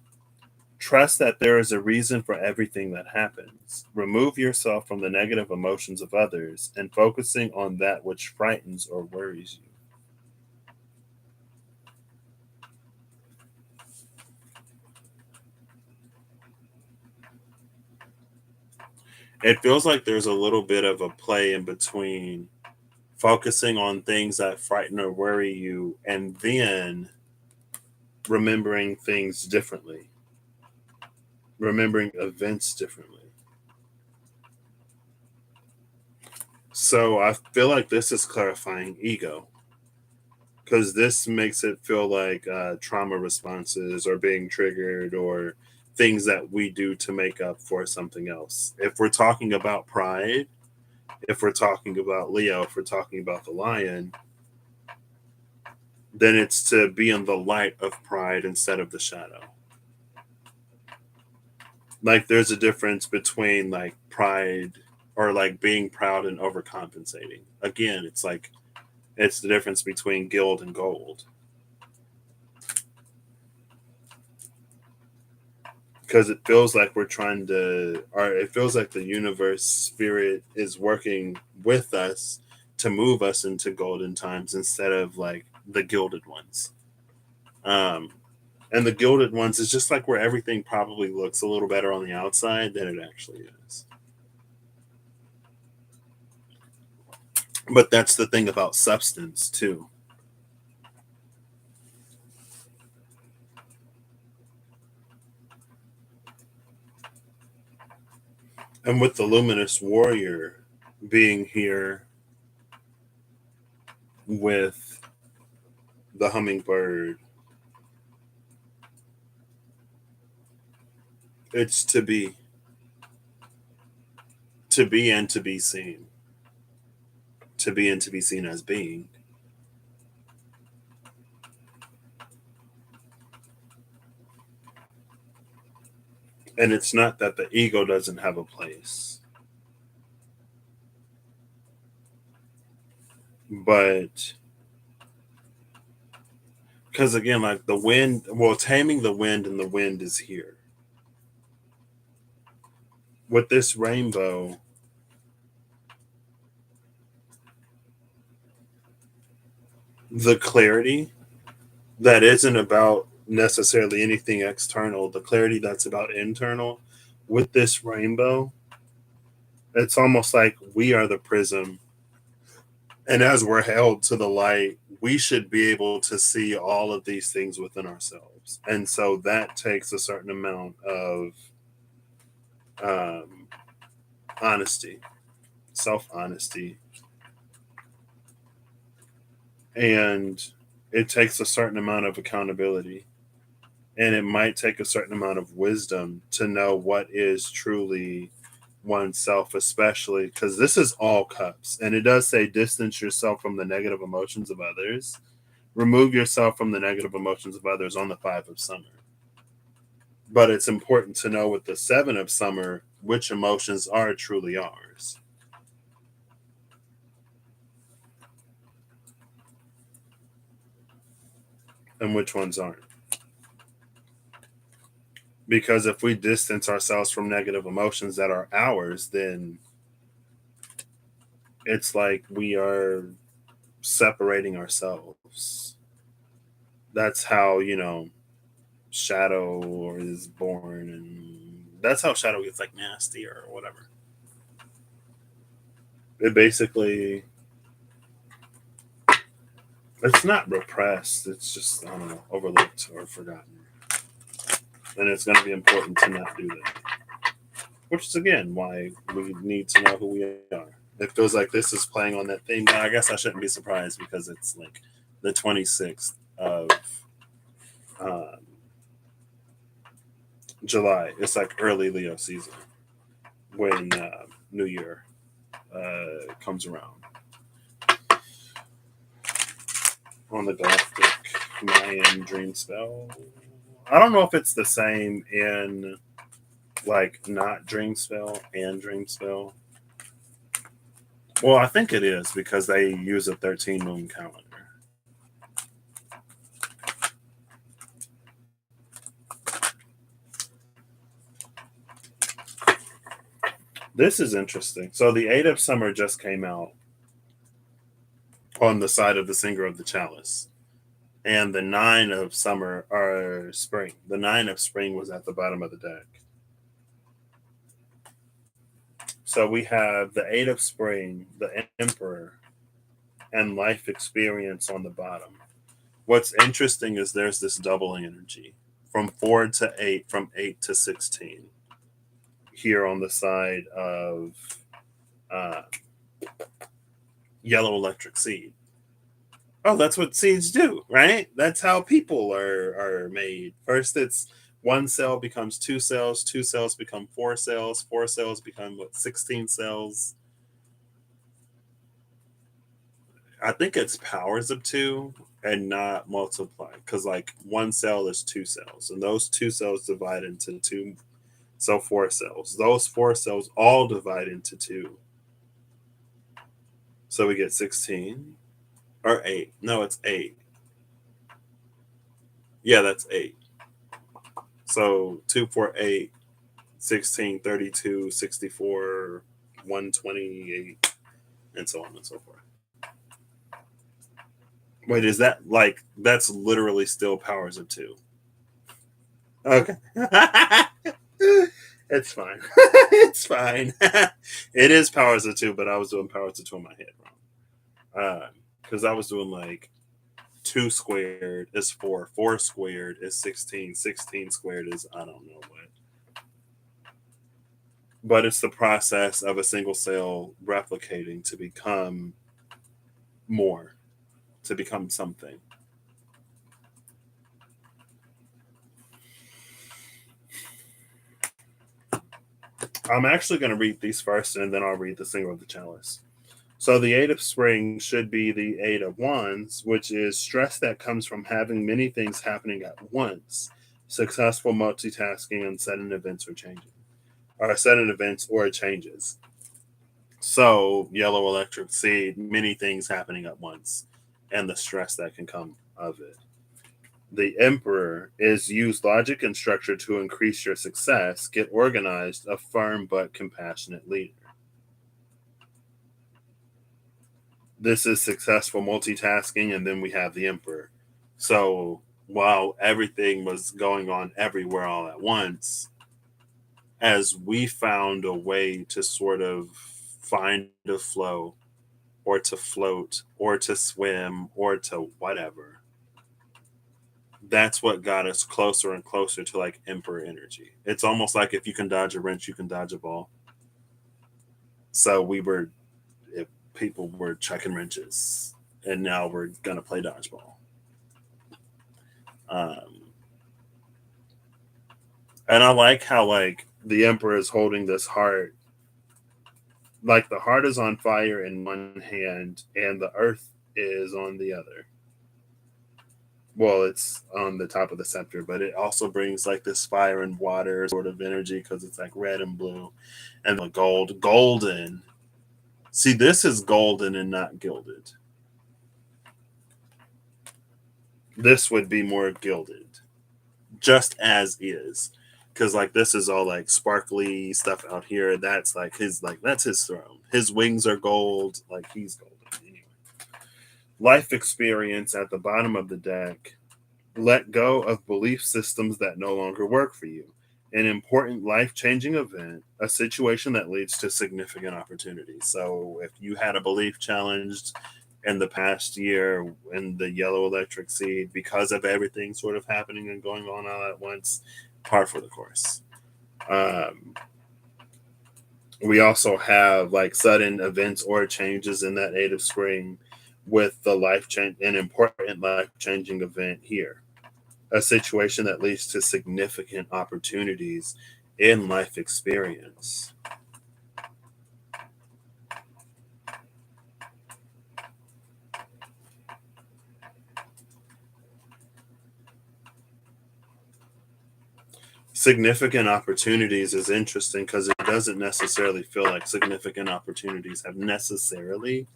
trust that there is a reason for everything that happens. Remove yourself from the negative emotions of others and focusing on that which frightens or worries you. It feels like there's a little bit of a play in between focusing on things that frighten or worry you and then remembering things differently, remembering events differently. So I feel like this is clarifying ego because this makes it feel like trauma responses are being triggered or things that we do to make up for something else. If we're talking about pride, if we're talking about Leo, if we're talking about the lion, then it's to be in the light of pride instead of the shadow. Like there's a difference between like pride or like being proud and overcompensating. Again, it's like it's the difference between gild and gold. Because it feels like we're trying to, or it feels like the universe spirit is working with us to move us into golden times instead of like the gilded ones. Um, and the gilded ones is just like where everything probably looks a little better on the outside than it actually is. But that's the thing about substance too. And with the luminous warrior being here with the hummingbird, it's to be and to be seen, to be and to be seen as being. And it's not that the ego doesn't have a place, but because again, like the wind, well, taming the wind and the wind is here. With this rainbow, the clarity that isn't about necessarily anything external, the clarity that's about internal, with this rainbow, it's almost like we are the prism. And as we're held to the light, we should be able to see all of these things within ourselves. And so that takes a certain amount of um, honesty, self honesty, and it takes a certain amount of accountability. And it might take a certain amount of wisdom to know what is truly oneself, especially because this is all cups. And it does say distance yourself from the negative emotions of others, remove yourself from the negative emotions of others on the Five of Summer. But it's important to know with the Seven of Summer which emotions are truly ours. and which ones aren't. Because if we distance ourselves from negative emotions that are ours, then it's like we are separating ourselves. That's how, Shadow is born, and that's how Shadow gets like nasty or whatever. It basically, it's not repressed, it's just, I don't know, overlooked or forgotten. And it's going to be important to not do that. Which is, again, why we need to know who we are. It feels like this is playing on that theme, but I guess I shouldn't be surprised because it's like the 26th of um, July. It's like early Leo season when New Year comes around. On the Galactic Mayan dream spell. I don't know if it's the same in like not dream spell and dream spell. Well, I think it is because they use a 13 moon calendar. This is interesting. So the Eight of Summer just came out on the side of the Singer of the Chalice. And the Nine of Summer or Spring. The Nine of Spring was at the bottom of the deck. So we have the Eight of Spring, the Emperor, and Life Experience on the bottom. What's interesting is there's this doubling energy from 4 to 8, from 8 to 16 here on the side of uh, Yellow Electric Seed. Oh, that's what seeds do, right? That's how people are made. First, it's one cell becomes two cells become four cells become 16 cells. I think it's powers of two and not multiply because like one cell is two cells, and those two cells divide into two, so four cells. Those four cells all divide into two, so we get 16 or 8. No, it's 8. Yeah, that's 8. So 2, 4, 8, 16, 32, 64, 128, and so on and so forth. Wait, is that like that's literally still powers of two? Okay. It's fine. It's fine. It is powers of two, but I was doing powers of two in my head wrong. Because I was doing like 2 squared is 4, 4 squared is 16, 16 squared is I don't know what. But it's the process of a single cell replicating to become more, to become something. I'm actually going to read these first, and then I'll read the Singer of the Chalice. So the Eight of Spring should be the Eight of Wands, which is stress that comes from having many things happening at once, successful multitasking, and sudden events or changing, or sudden events or changes. So Yellow Electric Seed, many things happening at once, and the stress that can come of it. The Emperor is use logic and structure to increase your success, get organized, a firm but compassionate leader. This is successful multitasking, and then we have the Emperor. So while everything was going on everywhere all at once, as we found a way to sort of find a flow or to float or to swim or to whatever, that's what got us closer and closer to like Emperor energy. It's almost like if you can dodge a wrench, you can dodge a ball. So we were, if people were chucking wrenches, and now we're gonna play dodgeball. Um, and I like how like the Emperor is holding this heart, like the heart is on fire in one hand, and the earth is on the other. Well, it's on the top of the scepter, but it also brings like this fire and water sort of energy because it's like red and blue, and the golden. See, this is golden and not gilded. This would be more gilded, just as is. Because like this is all like sparkly stuff out here. That's like his throne. His wings are gold. Like he's golden. Anyway. Life experience at the bottom of the deck. Let go of belief systems that no longer work for you. An important life changing event, a situation that leads to significant opportunities. So, if you had a belief challenged in the past year in the yellow electric seed because of everything sort of happening and going on all at once, par for the course. Um, we also have like sudden events or changes in that Eight of Spring with the life change, an important life changing event here, a situation that leads to significant opportunities in life experience. Significant opportunities is interesting because it doesn't necessarily feel like significant opportunities have necessarily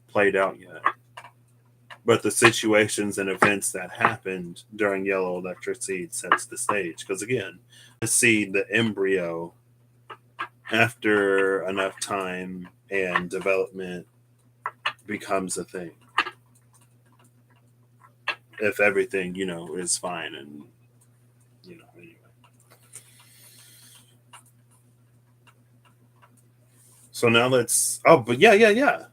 played out yet. But the situations and events that happened during Yellow Electric Seed sets the stage. Because again, the seed, the embryo, after enough time and development, becomes a thing. If everything, is fine and, anyway. So now but yeah.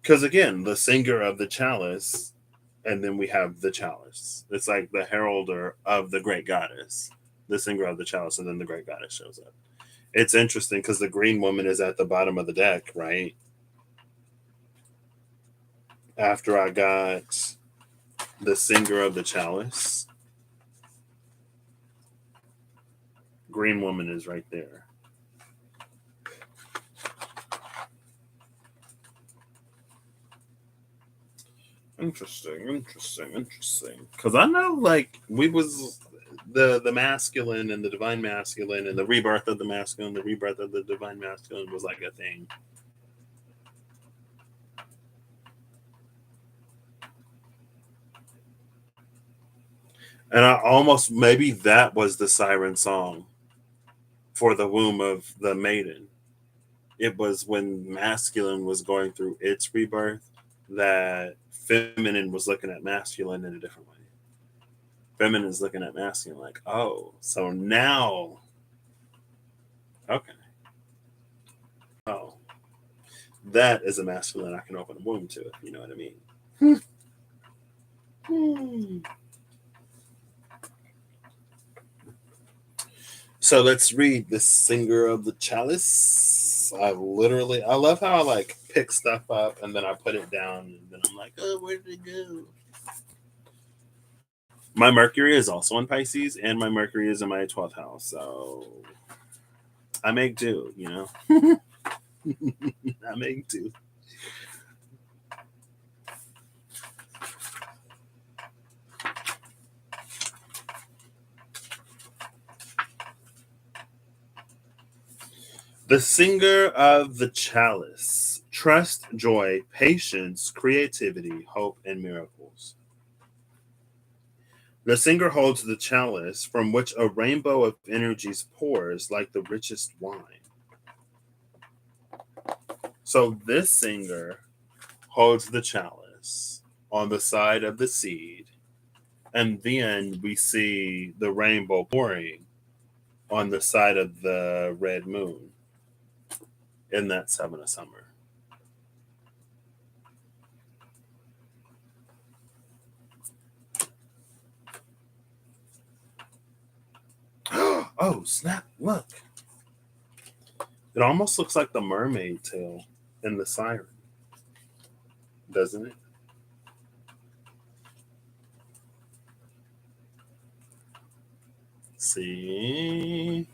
Because again, the singer of the chalice, and then we have the chalice. It's like the heralder of the great goddess, the singer of the chalice, and then the great goddess shows up. It's interesting because the green woman is at the bottom of the deck, right? After I got the singer of the chalice, green woman is right there. Interesting. Because I know, like, we was the masculine and the divine masculine and the rebirth of the masculine, the rebirth of the divine masculine was like a thing. And I almost maybe that was the siren song for the womb of the maiden. It was when masculine was going through its rebirth that feminine was looking at masculine in a different way. Feminine is looking at masculine like, oh, so now, okay, oh, that is a masculine I can open a womb to, if you know what I mean. So let's read the singer of the chalice. I love how I like pick stuff up and then I put it down and then I'm like, oh, where did it go? My Mercury is also in Pisces and my Mercury is in my 12th house. So I make do. I make do. The singer of the chalice. Trust, joy, patience, creativity, hope, and miracles. The singer holds the chalice from which a rainbow of energies pours like the richest wine. So this singer holds the chalice on the side of the seed, and then we see the rainbow pouring on the side of the red moon in that 7 of summer. Oh, snap! Look. It almost looks like the mermaid tail in the siren, doesn't it? See?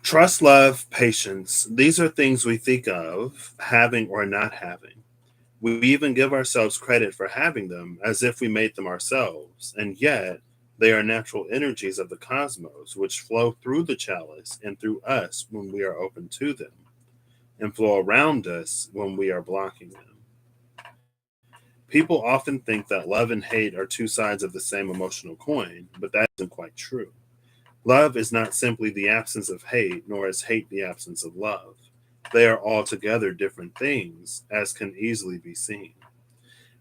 Trust, love, patience. These are things we think of having or not having. We even give ourselves credit for having them as if we made them ourselves, and yet they are natural energies of the cosmos which flow through the chalice and through us when we are open to them. and flow around us when we are blocking them. People often think that love and hate are two sides of the same emotional coin, but that isn't quite true. Love is not simply the absence of hate, nor is hate the absence of love. They are altogether different things, as can easily be seen.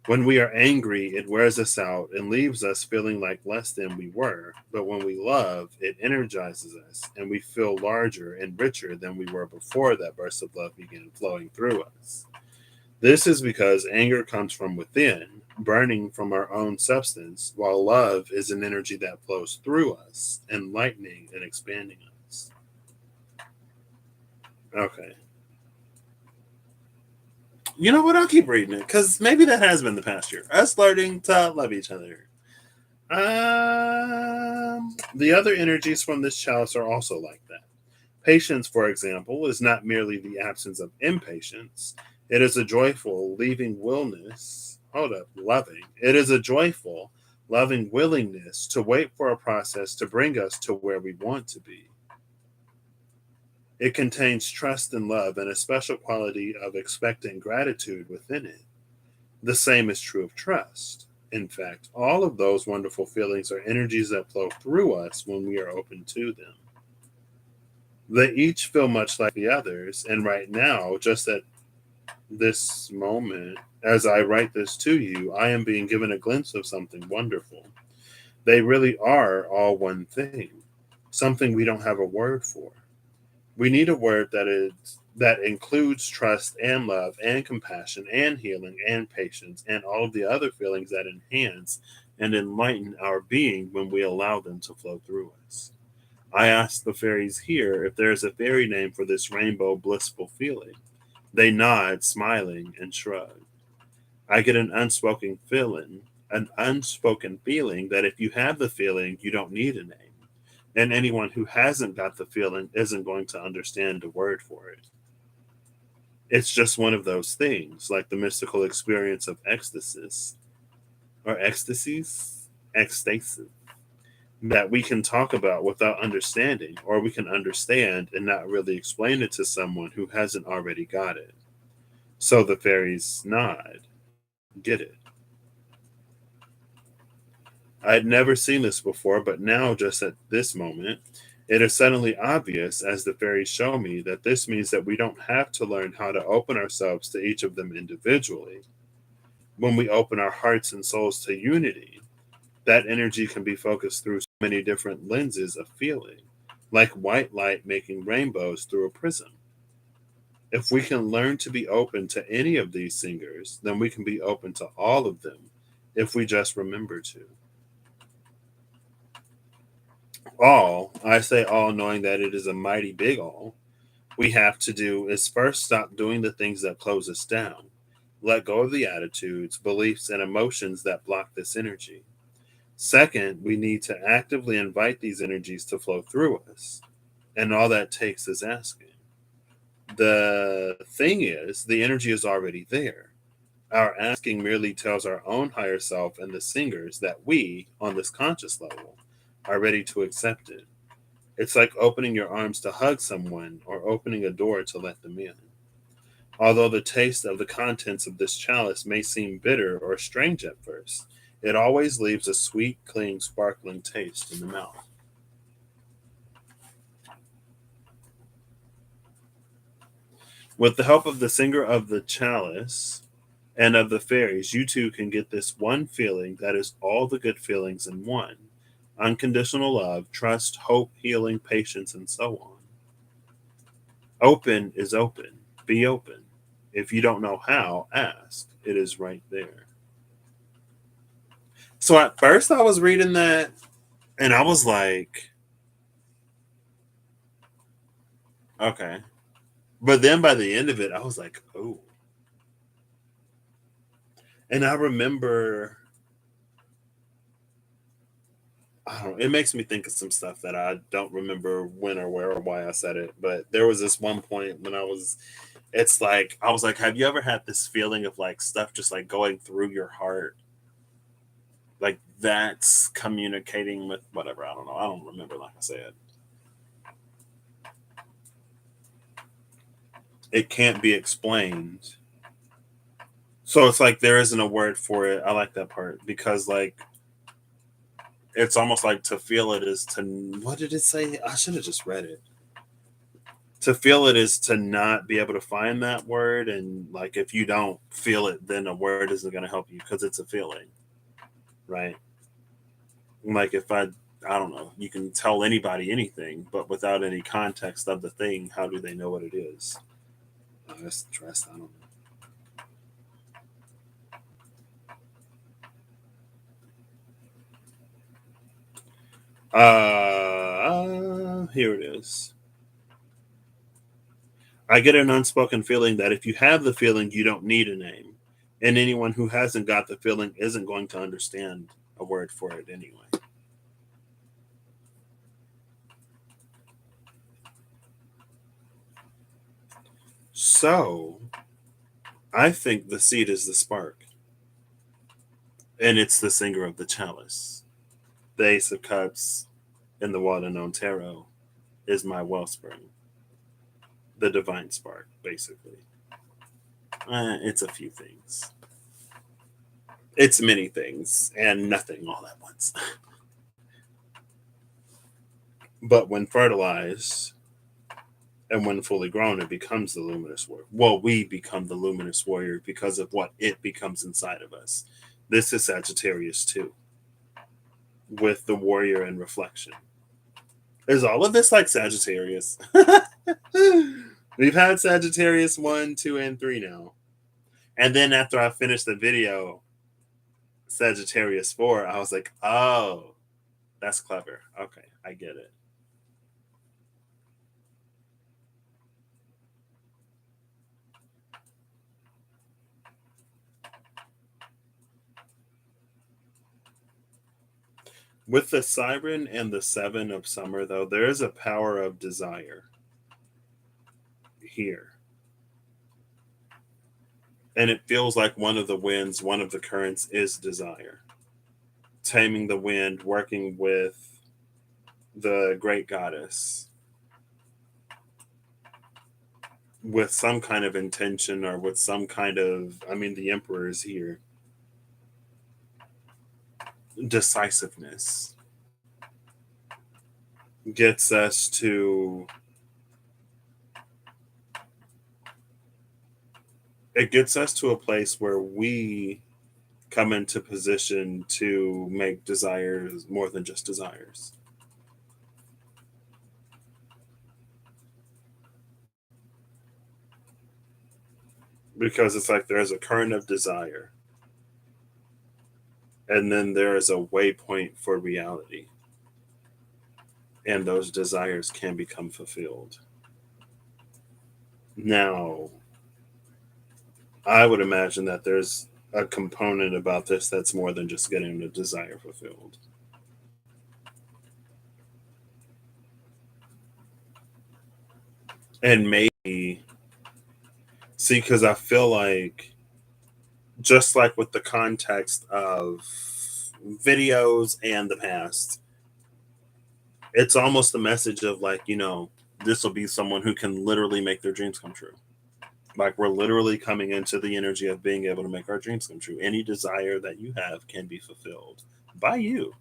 When we are angry, it wears us out and leaves us feeling like less than we were. But when we love, it energizes us and we feel larger and richer than we were before that burst of love began flowing through us. This is because anger comes from within, burning from our own substance, while love is an energy that flows through us, enlightening and expanding us. Okay. You know what? I'll keep reading it because maybe that has been the past year. Us learning to love each other. The other energies from this chalice are also like that. Patience, for example, is not merely the absence of impatience. It is a joyful, leaving willness. Hold up, loving. It is a joyful, loving willingness to wait for a process to bring us to where we want to be. It contains trust and love and a special quality of expectant gratitude within it. The same is true of trust. In fact, all of those wonderful feelings are energies that flow through us when we are open to them. They each feel much like the others, and right now, just at this moment, as I write this to you, I am being given a glimpse of something wonderful. They really are all one thing, something we don't have a word for. We need a word that includes trust and love and compassion and healing and patience and all of the other feelings that enhance and enlighten our being when we allow them to flow through us. I ask the fairies here if there is a fairy name for this rainbow blissful feeling. They nod, smiling, and shrug. I get an unspoken feeling that if you have the feeling, you don't need a name. And anyone who hasn't got the feeling isn't going to understand the word for it. It's just one of those things, like the mystical experience of ecstasy, that we can talk about without understanding, or we can understand and not really explain it to someone who hasn't already got it. So the fairies nod, get it. I had never seen this before, but now, just at this moment, it is suddenly obvious as the fairies show me that this means that we don't have to learn how to open ourselves to each of them individually. When we open our hearts and souls to unity, that energy can be focused through so many different lenses of feeling, like white light making rainbows through a prism. If we can learn to be open to any of these singers, then we can be open to all of them if we just remember to. All, I say all knowing that it is a mighty big all, we have to do is first stop doing the things that close us down. Let go of the attitudes, beliefs, and emotions that block this energy. Second, we need to actively invite these energies to flow through us. And all that takes is asking. The thing is, the energy is already there. Our asking merely tells our own higher self and the singers that we, on this conscious level, are ready to accept it. It's like opening your arms to hug someone or opening a door to let them in. Although the taste of the contents of this chalice may seem bitter or strange at first, it always leaves a sweet, clean, sparkling taste in the mouth. With the help of the singer of the chalice and of the fairies, you too can get this one feeling that is all the good feelings in one: unconditional love, trust, hope, healing, patience, and so on. Open is open. Be open. If you don't know how, ask. It is right there. So at first I was reading that and I was like, okay. But then by the end of it, I was like, oh. And I remember, I don't know, it makes me think of some stuff that I don't remember when or where or why I said it. But there was this one point when it's like, I was like, have you ever had this feeling of like stuff just like going through your heart? Like that's communicating with whatever. I don't know. I don't remember, like I said. it can't be explained. So it's like there isn't a word for it. I like that part because like it's almost like to feel it is to, what did it say? I should have just read it. To feel it is to not be able to find that word, and like if you don't feel it, then a word isn't going to help you because it's a feeling, right? Like if I don't know, you can tell anybody anything, but without any context of the thing, how do they know what it is? Oh, that's stress. I don't know. Here it is. I get an unspoken feeling that if you have the feeling, you don't need a name. And anyone who hasn't got the feeling isn't going to understand a word for it anyway. So I think the seed is the spark, and it's the singer of the chalice. The Ace of Cups in the water known tarot is my wellspring, the divine spark, basically. It's a few things. It's many things and nothing all at once. But when fertilized and when fully grown, it becomes the luminous warrior. Well, we become the luminous warrior because of what it becomes inside of us. This is Sagittarius too, with the warrior and reflection. Is all of this like Sagittarius? We've had Sagittarius 1, 2, and 3 now. And then after I finished the video, Sagittarius 4, I was like, oh, that's clever. Okay, I get it. With the Siren and the Seven of Summer, though, there is a power of desire here. And it feels like one of the winds, one of the currents is desire. Taming the wind, working with the great goddess with some kind of intention or with some kind of, I mean, the Emperor is here. Decisiveness gets us to, it gets us to a place where we come into position to make desires more than just desires. Because it's like there's a current of desire, and then there is a waypoint for reality, and those desires can become fulfilled. Now, I would imagine that there's a component about this that's more than just getting the desire fulfilled. And maybe, see, because I feel like, just like with the context of videos and the past, it's almost a message of like, this will be someone who can literally make their dreams come true. Like we're literally coming into the energy of being able to make our dreams come true. Any desire that you have can be fulfilled by you,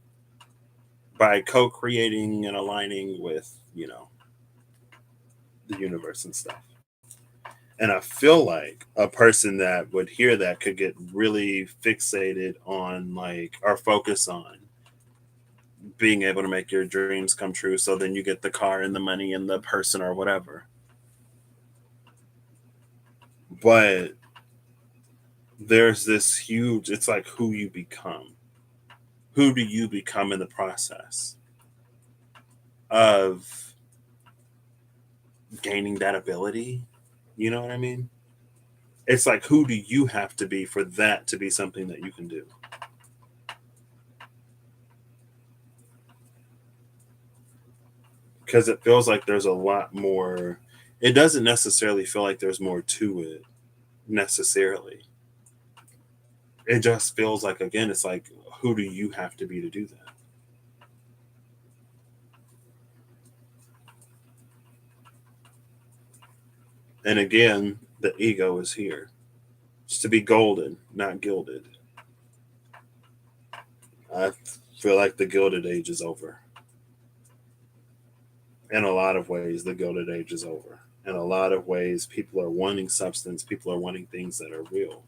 by co-creating and aligning with, the universe and stuff. And I feel like a person that would hear that could get really fixated on like, or focus on being able to make your dreams come true. So then you get the car and the money and the person or whatever. But there's this huge, it's like who you become. Who do you become in the process of gaining that ability? You know what I mean? It's like, who do you have to be for that to be something that you can do? Because it feels like there's a lot more. It doesn't necessarily feel like there's more to it necessarily. It just feels like, again, it's like, who do you have to be to do that? And again, the ego is here. It's to be golden, not gilded. I feel like the Gilded Age is over. In a lot of ways, the Gilded Age is over. In a lot of ways, people are wanting substance, people are wanting things that are real.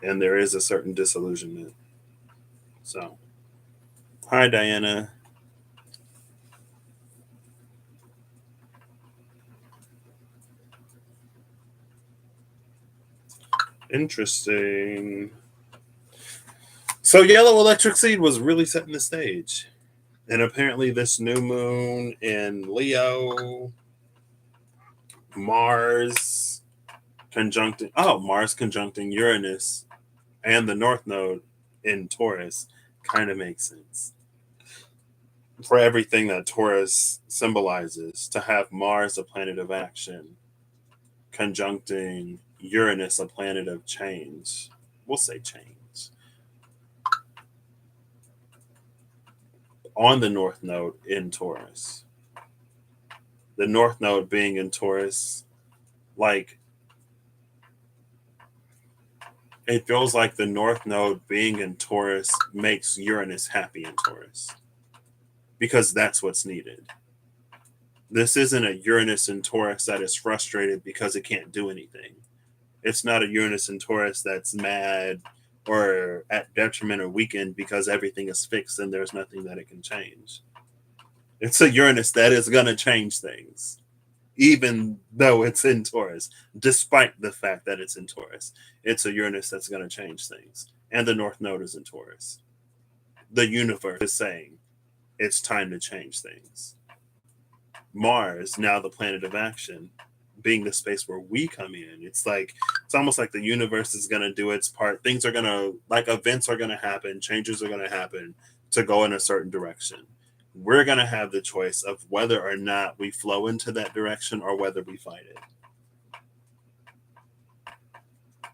And there is a certain disillusionment. So, hi, Diana. Interesting. So, Yellow Electric Seed was really setting the stage. And apparently, this new moon in Leo, Mars Mars conjuncting Uranus and the North Node in Taurus kind of makes sense. For everything that Taurus symbolizes, to have Mars, a planet of action, conjuncting Uranus, a planet of change. We'll say change. On the North Node in Taurus. The North Node being in Taurus, like, it feels like the North Node being in Taurus makes Uranus happy in Taurus. Because that's what's needed. This isn't a Uranus in Taurus that is frustrated because it can't do anything. It's not a Uranus in Taurus that's mad or at detriment or weakened because everything is fixed and there's nothing that it can change. It's a Uranus that is going to change things, even though it's in Taurus, despite the fact that it's in Taurus. It's a Uranus that's going to change things. And the North Node is in Taurus. The universe is saying it's time to change things. Mars, now the planet of action, being the space where we come in. It's almost like the universe is going to do its part. Things are going to, like, events are going to happen, changes are going to happen to go in a certain direction. We're going to have the choice of whether or not we flow into that direction or whether we fight it.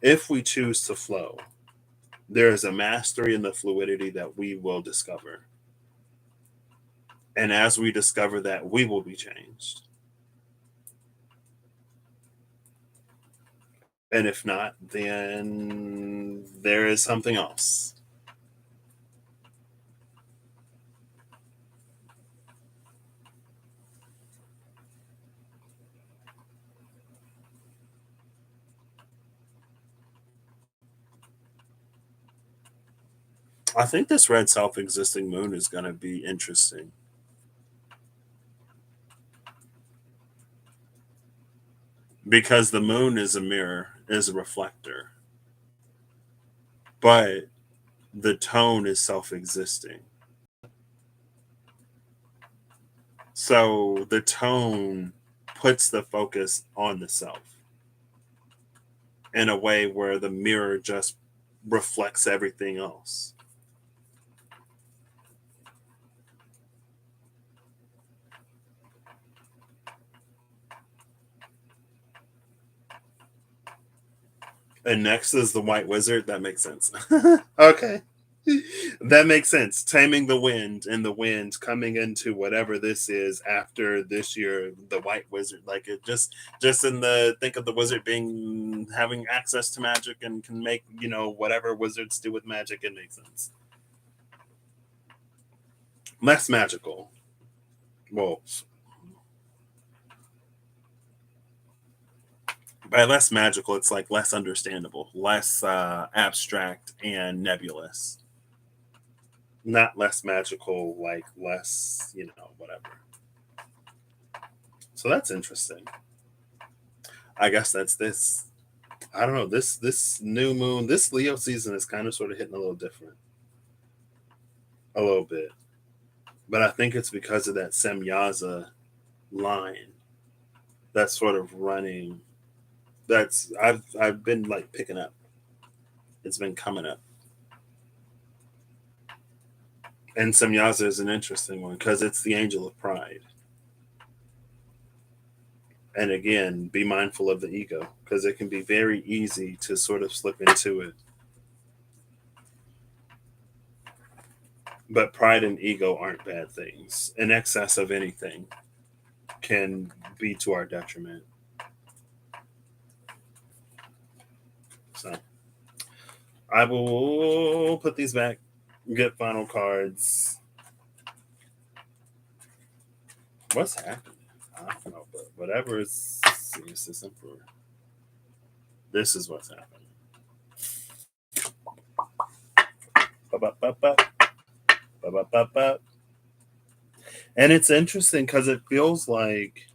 If we choose to flow, there is a mastery in the fluidity that we will discover. And as we discover that, we will be changed. And if not, then there is something else. I think this red self-existing moon is going to be interesting. Because the moon is a mirror, is a reflector. But the tone is self-existing. So the tone puts the focus on the self in a way where the mirror just reflects everything else. And next is the White Wizard. That makes sense. Okay. That makes sense. Taming the wind and the wind coming into whatever this is after this year, the White Wizard. Like, it just in the think of the wizard being having access to magic and can make, whatever wizards do with magic, it makes sense. Less magical. Well, by less magical, it's like less understandable, less abstract and nebulous. Not less magical, like less, whatever. So that's interesting. I guess that's this. I don't know. This new moon, this Leo season is kind of sort of hitting a little different. A little bit. But I think it's because of that Semyaza line that's sort of running. That's I've been like picking up. It's been coming up. And Semyaza is an interesting one because it's the angel of pride. And again, be mindful of the ego because it can be very easy to sort of slip into it. But pride and ego aren't bad things in excess of anything. can be to our detriment. So I will put these back, get final cards. What's happening? I don't know, but whatever is this emperor. This is what's happening. Ba-ba-ba-ba. Ba-ba-ba-ba. And it's interesting because it feels like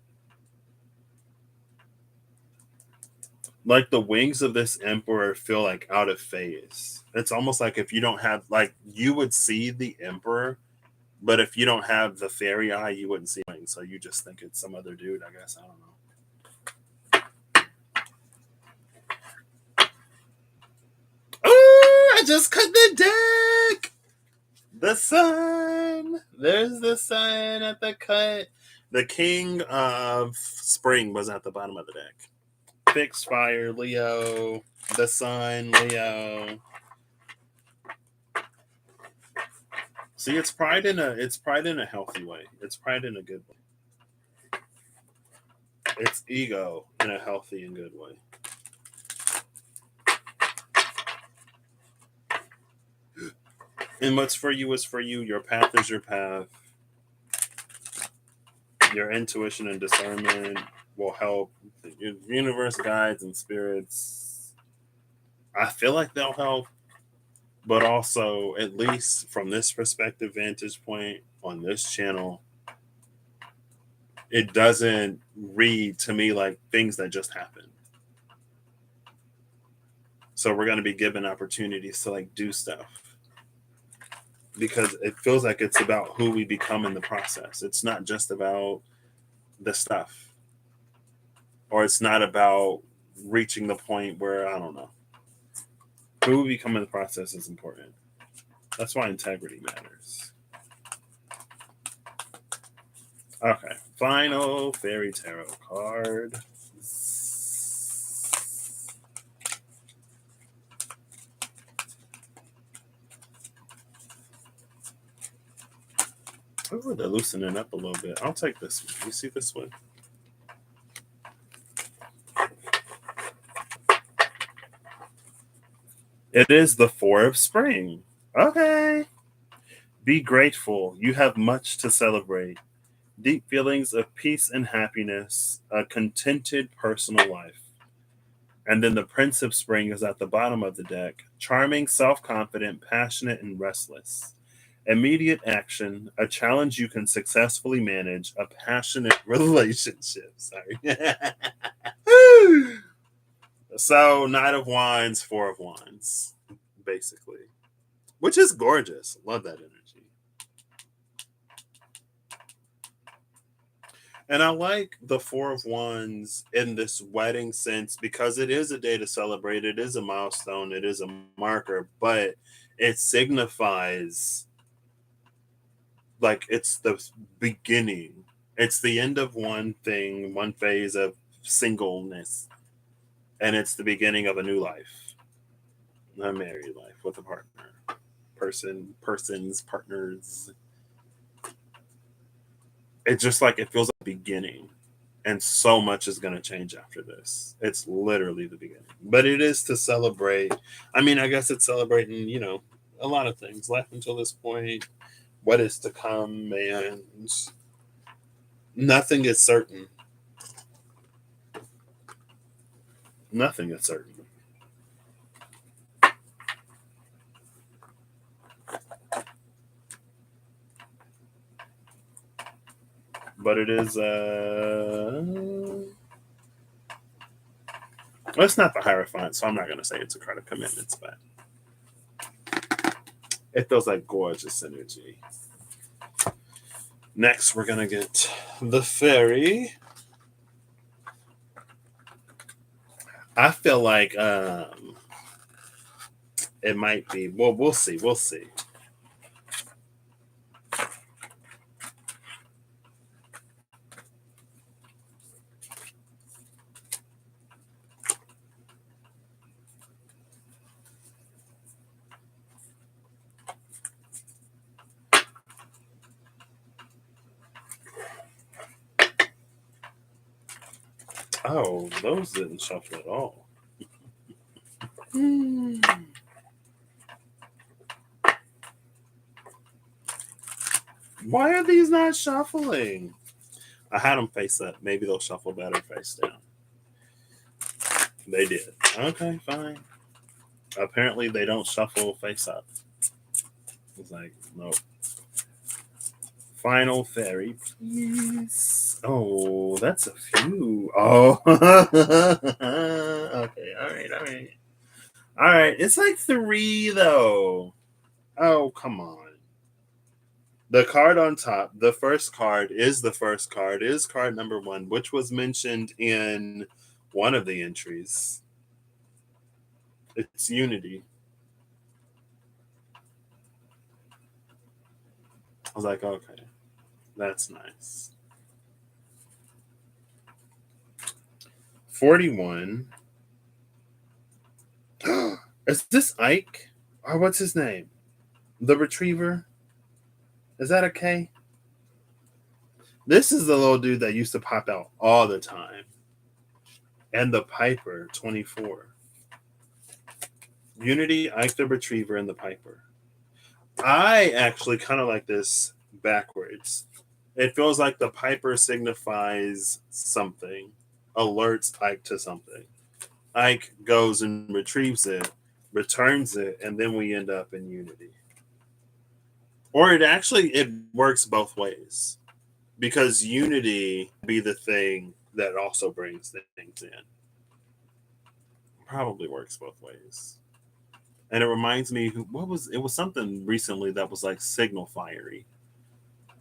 the wings of this emperor feel like out of phase. It's almost like if you don't have, like, you would see the emperor, but if you don't have the fairy eye, you wouldn't see wings. So you just think it's some other dude, I guess. I don't know. Oh, I just cut the deck. The sun. There's the sun at the cut. The king of spring was at the bottom of the deck. Fixed fire, Leo. The sun, Leo. See, it's pride in a healthy way. It's pride in a good way. It's ego in a healthy and good way. And what's for you is for you. Your path is your path. Your intuition and discernment will help. Your universe, guides, and spirits, I feel like they'll help. But also, at least from this perspective, vantage point on this channel, it doesn't read to me like things that just happen. So we're going to be given opportunities to like do stuff, because it feels like it's about who we become in the process. It's not just about the stuff, or it's not about reaching the point where, I don't know. Who we become in the process is important. That's why integrity matters. Okay, final fairy tarot card. Oh, they're loosening up a little bit. I'll take this one. You see this one? It is the Four of Spring. Okay. Be grateful. You have much to celebrate. Deep feelings of peace and happiness, a contented personal life. And then the Prince of Spring is at the bottom of the deck. Charming, self-confident, passionate, and restless. Immediate action, a challenge you can successfully manage, a passionate relationship. Sorry. So, Knight of Wands, Four of Wands, basically. Which is gorgeous. Love that energy. And I like the Four of Wands in this wedding sense because it is a day to celebrate. It is a milestone. It is a marker, but it signifies like it's the beginning. It's the end of one thing, one phase of singleness, and it's the beginning of a new life, a married life with a partner, persons, partners. It's just like it feels like a beginning, and so much is going to change after this. It's literally the beginning, but it is to celebrate. I mean, I guess it's celebrating, a lot of things. Life until this point, what is to come, and nothing is certain. Nothing is certain. But it is well, it's not the Hierophant, so I'm not gonna say it's a card of commitments, but it feels like gorgeous energy. Next we're gonna get the Fairy. I feel like it might be, well, we'll see. Oh, those didn't shuffle at all. Why are these not shuffling? I had them face up. Maybe they'll shuffle better face down. They did. Okay, fine. Apparently, they don't shuffle face up. It's like, nope. Final fairy, please. Oh, that's a few. Oh. Okay, all right. All right, it's like 3, though. Oh, come on. The card on top, the first card is card number 1, which was mentioned in one of the entries. It's unity. I was like, okay, that's nice. 41. Is this Ike? Or what's his name? The Retriever? Is that a K? This is the little dude that used to pop out all the time. And the Piper, 24. Unity, Ike the Retriever, and the Piper. I actually kind of like this backwards. It feels like the Piper signifies something, alerts Ike to something. Ike goes and retrieves it, returns it, and then we end up in unity. Or it works both ways. Because unity be the thing that also brings things in. Probably works both ways. And it reminds me, it was something recently that was like signal fiery.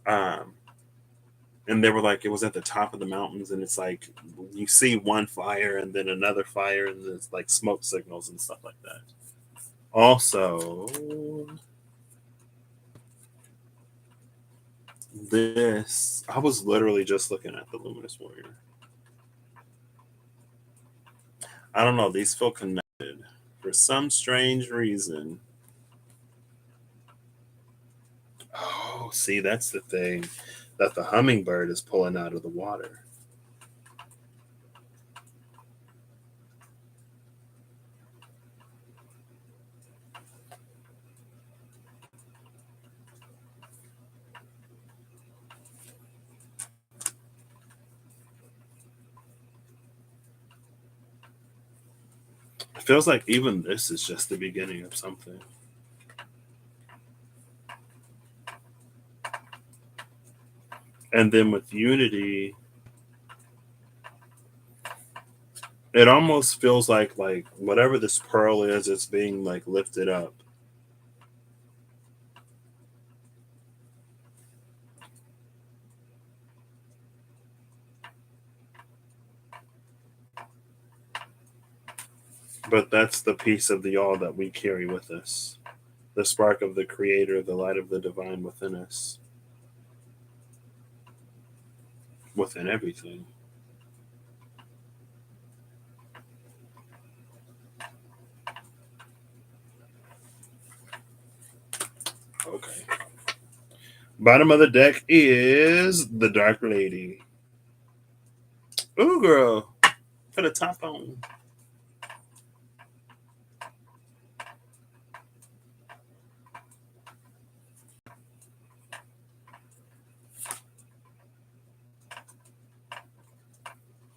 And they were like, it was at the top of the mountains, and it's like you see one fire and then another fire, and it's like smoke signals and stuff like that. Also, I was literally just looking at the Luminous Warrior. I don't know, these feel connected for some strange reason. Oh, see, that's the thing that the hummingbird is pulling out of the water. It feels like even this is just the beginning of something. And then with unity, it almost feels like whatever this pearl is, it's being like lifted up. But that's the piece of the all that we carry with us. The spark of the creator, the light of the divine within us. Within everything. Okay. Bottom of the deck is the Dark Lady. Ooh, girl. Put a top on.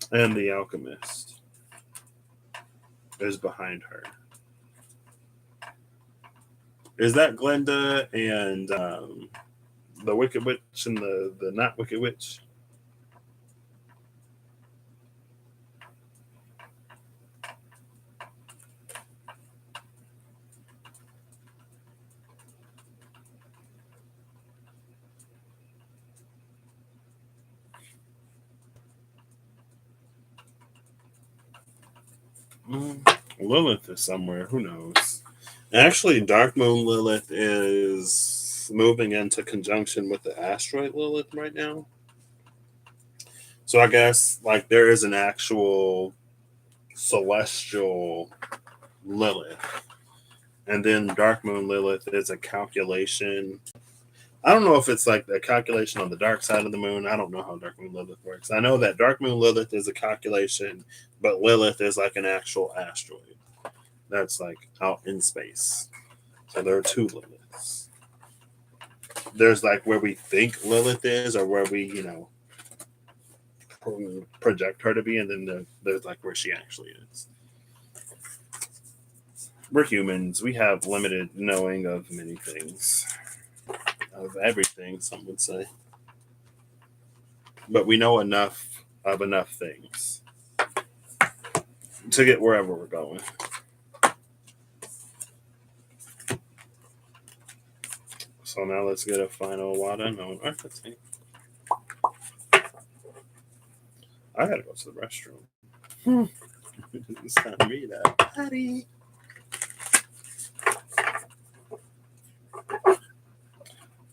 And the Alchemist is behind her. Is that Glenda and the Wicked Witch and the not Wicked Witch? Lilith is somewhere. Who knows? Actually, Dark Moon Lilith is moving into conjunction with the asteroid Lilith right now. So I guess like there is an actual celestial Lilith. And then Dark Moon Lilith is a calculation I don't know if it's like a calculation on the dark side of the moon. I don't know how Dark Moon Lilith works. I know that Dark Moon Lilith is a calculation, but Lilith is like an actual asteroid that's like out in space. So there are two Liliths. There's like where we think Lilith is, or where we, project her to be, and then there's like where she actually is. We're humans. We have limited knowing of many things, of everything, some would say. But we know enough of enough things to get wherever we're going. So now let's get a final water known archetype. I gotta go to the restroom. It's time to read that. Patty.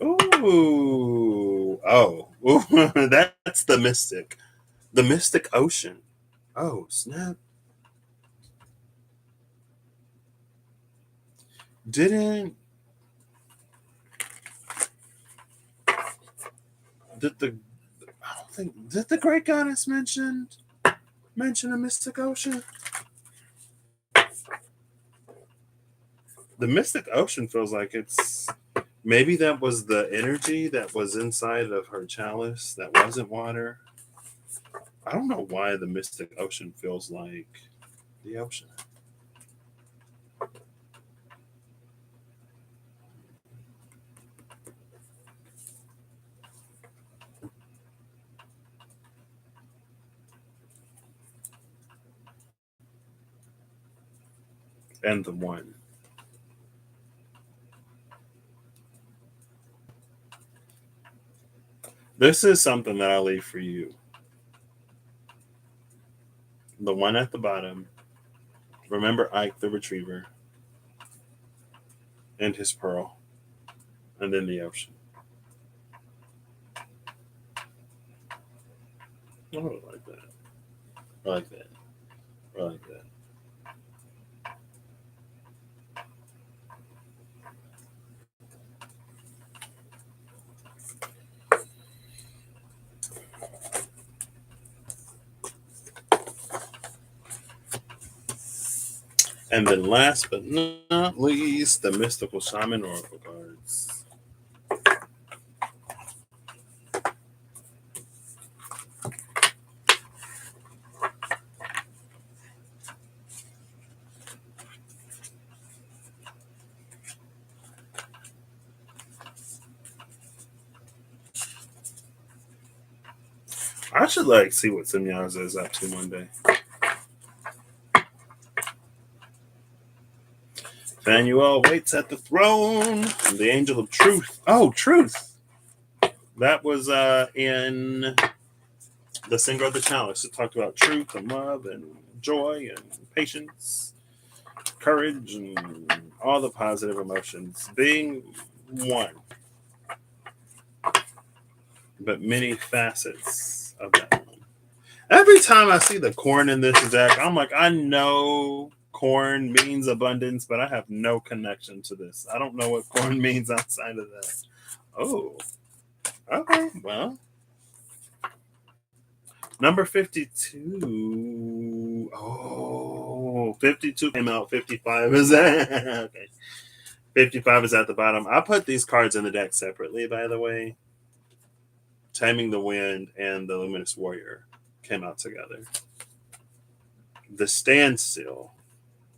Ooh. Oh. Ooh. That's the mystic. The mystic ocean. Oh, snap. Didn't did the I don't think did the great goddess mention a mystic ocean? The mystic ocean feels like it's maybe that was the energy that was inside of her chalice that wasn't water. I don't know why the mystic ocean feels like the ocean. And the one. This is something that I'll leave for you. The one at the bottom. Remember Ike the retriever and his pearl. And then the ocean. Oh, I like that. I like that. I like that. And then last but not least, the mystical shaman oracle cards. I should like see what Simyaza is up to one day. Fanuel waits at the throne. The angel of truth. Oh, truth. That was in the singer of the chalice. It talked about truth and love and joy and patience, courage, and all the positive emotions being one, but many facets of that one. Every time I see the corn in this deck, I'm like, I know corn means abundance, but I have no connection to this. I don't know what corn means outside of that. Oh, okay. Well, number 52. Oh, 52 came out. 55 is that? Okay. 55 is at the bottom. I put these cards in the deck separately, by the way. Taming the Wind and the Luminous Warrior came out together. The Standstill,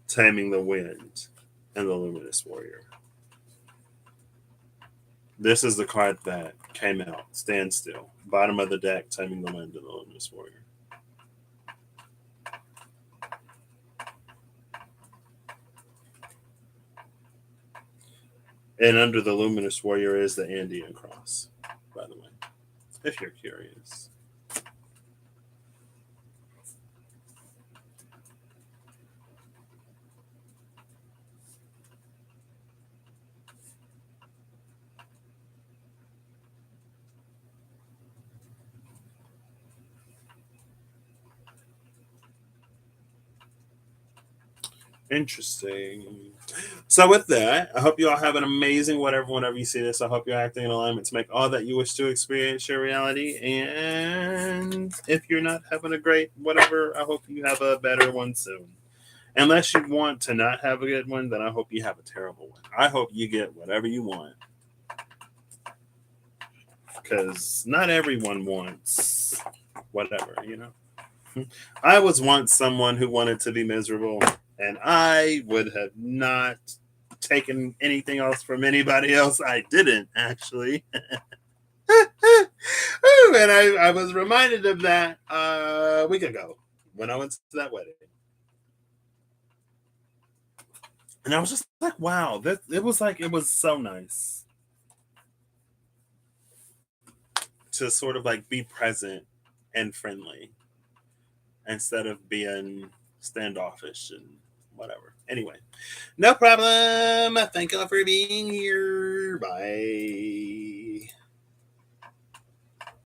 Taming the Wind, and the Luminous Warrior. This is the card that came out. Standstill. Bottom of the deck, Taming the Wind and the Luminous Warrior. And under the Luminous Warrior is the Andean Cross, by the way, if you're curious. Interesting. So with that, I hope you all have an amazing whenever you see this. I hope you're acting in alignment to make all that you wish to experience your reality. And if you're not having a great whatever, I hope you have a better one soon. Unless you want to not have a good one, then I hope you have a terrible one. I hope you get whatever you want. Because not everyone wants whatever. I was once someone who wanted to be miserable, and I would have not taken anything else from anybody else. I didn't, actually. And I was reminded of that a week ago when I went to that wedding. And I was just like, wow, it was so nice to sort of like be present and friendly instead of being standoffish and whatever. Anyway, no problem. Thank you all for being here. Bye.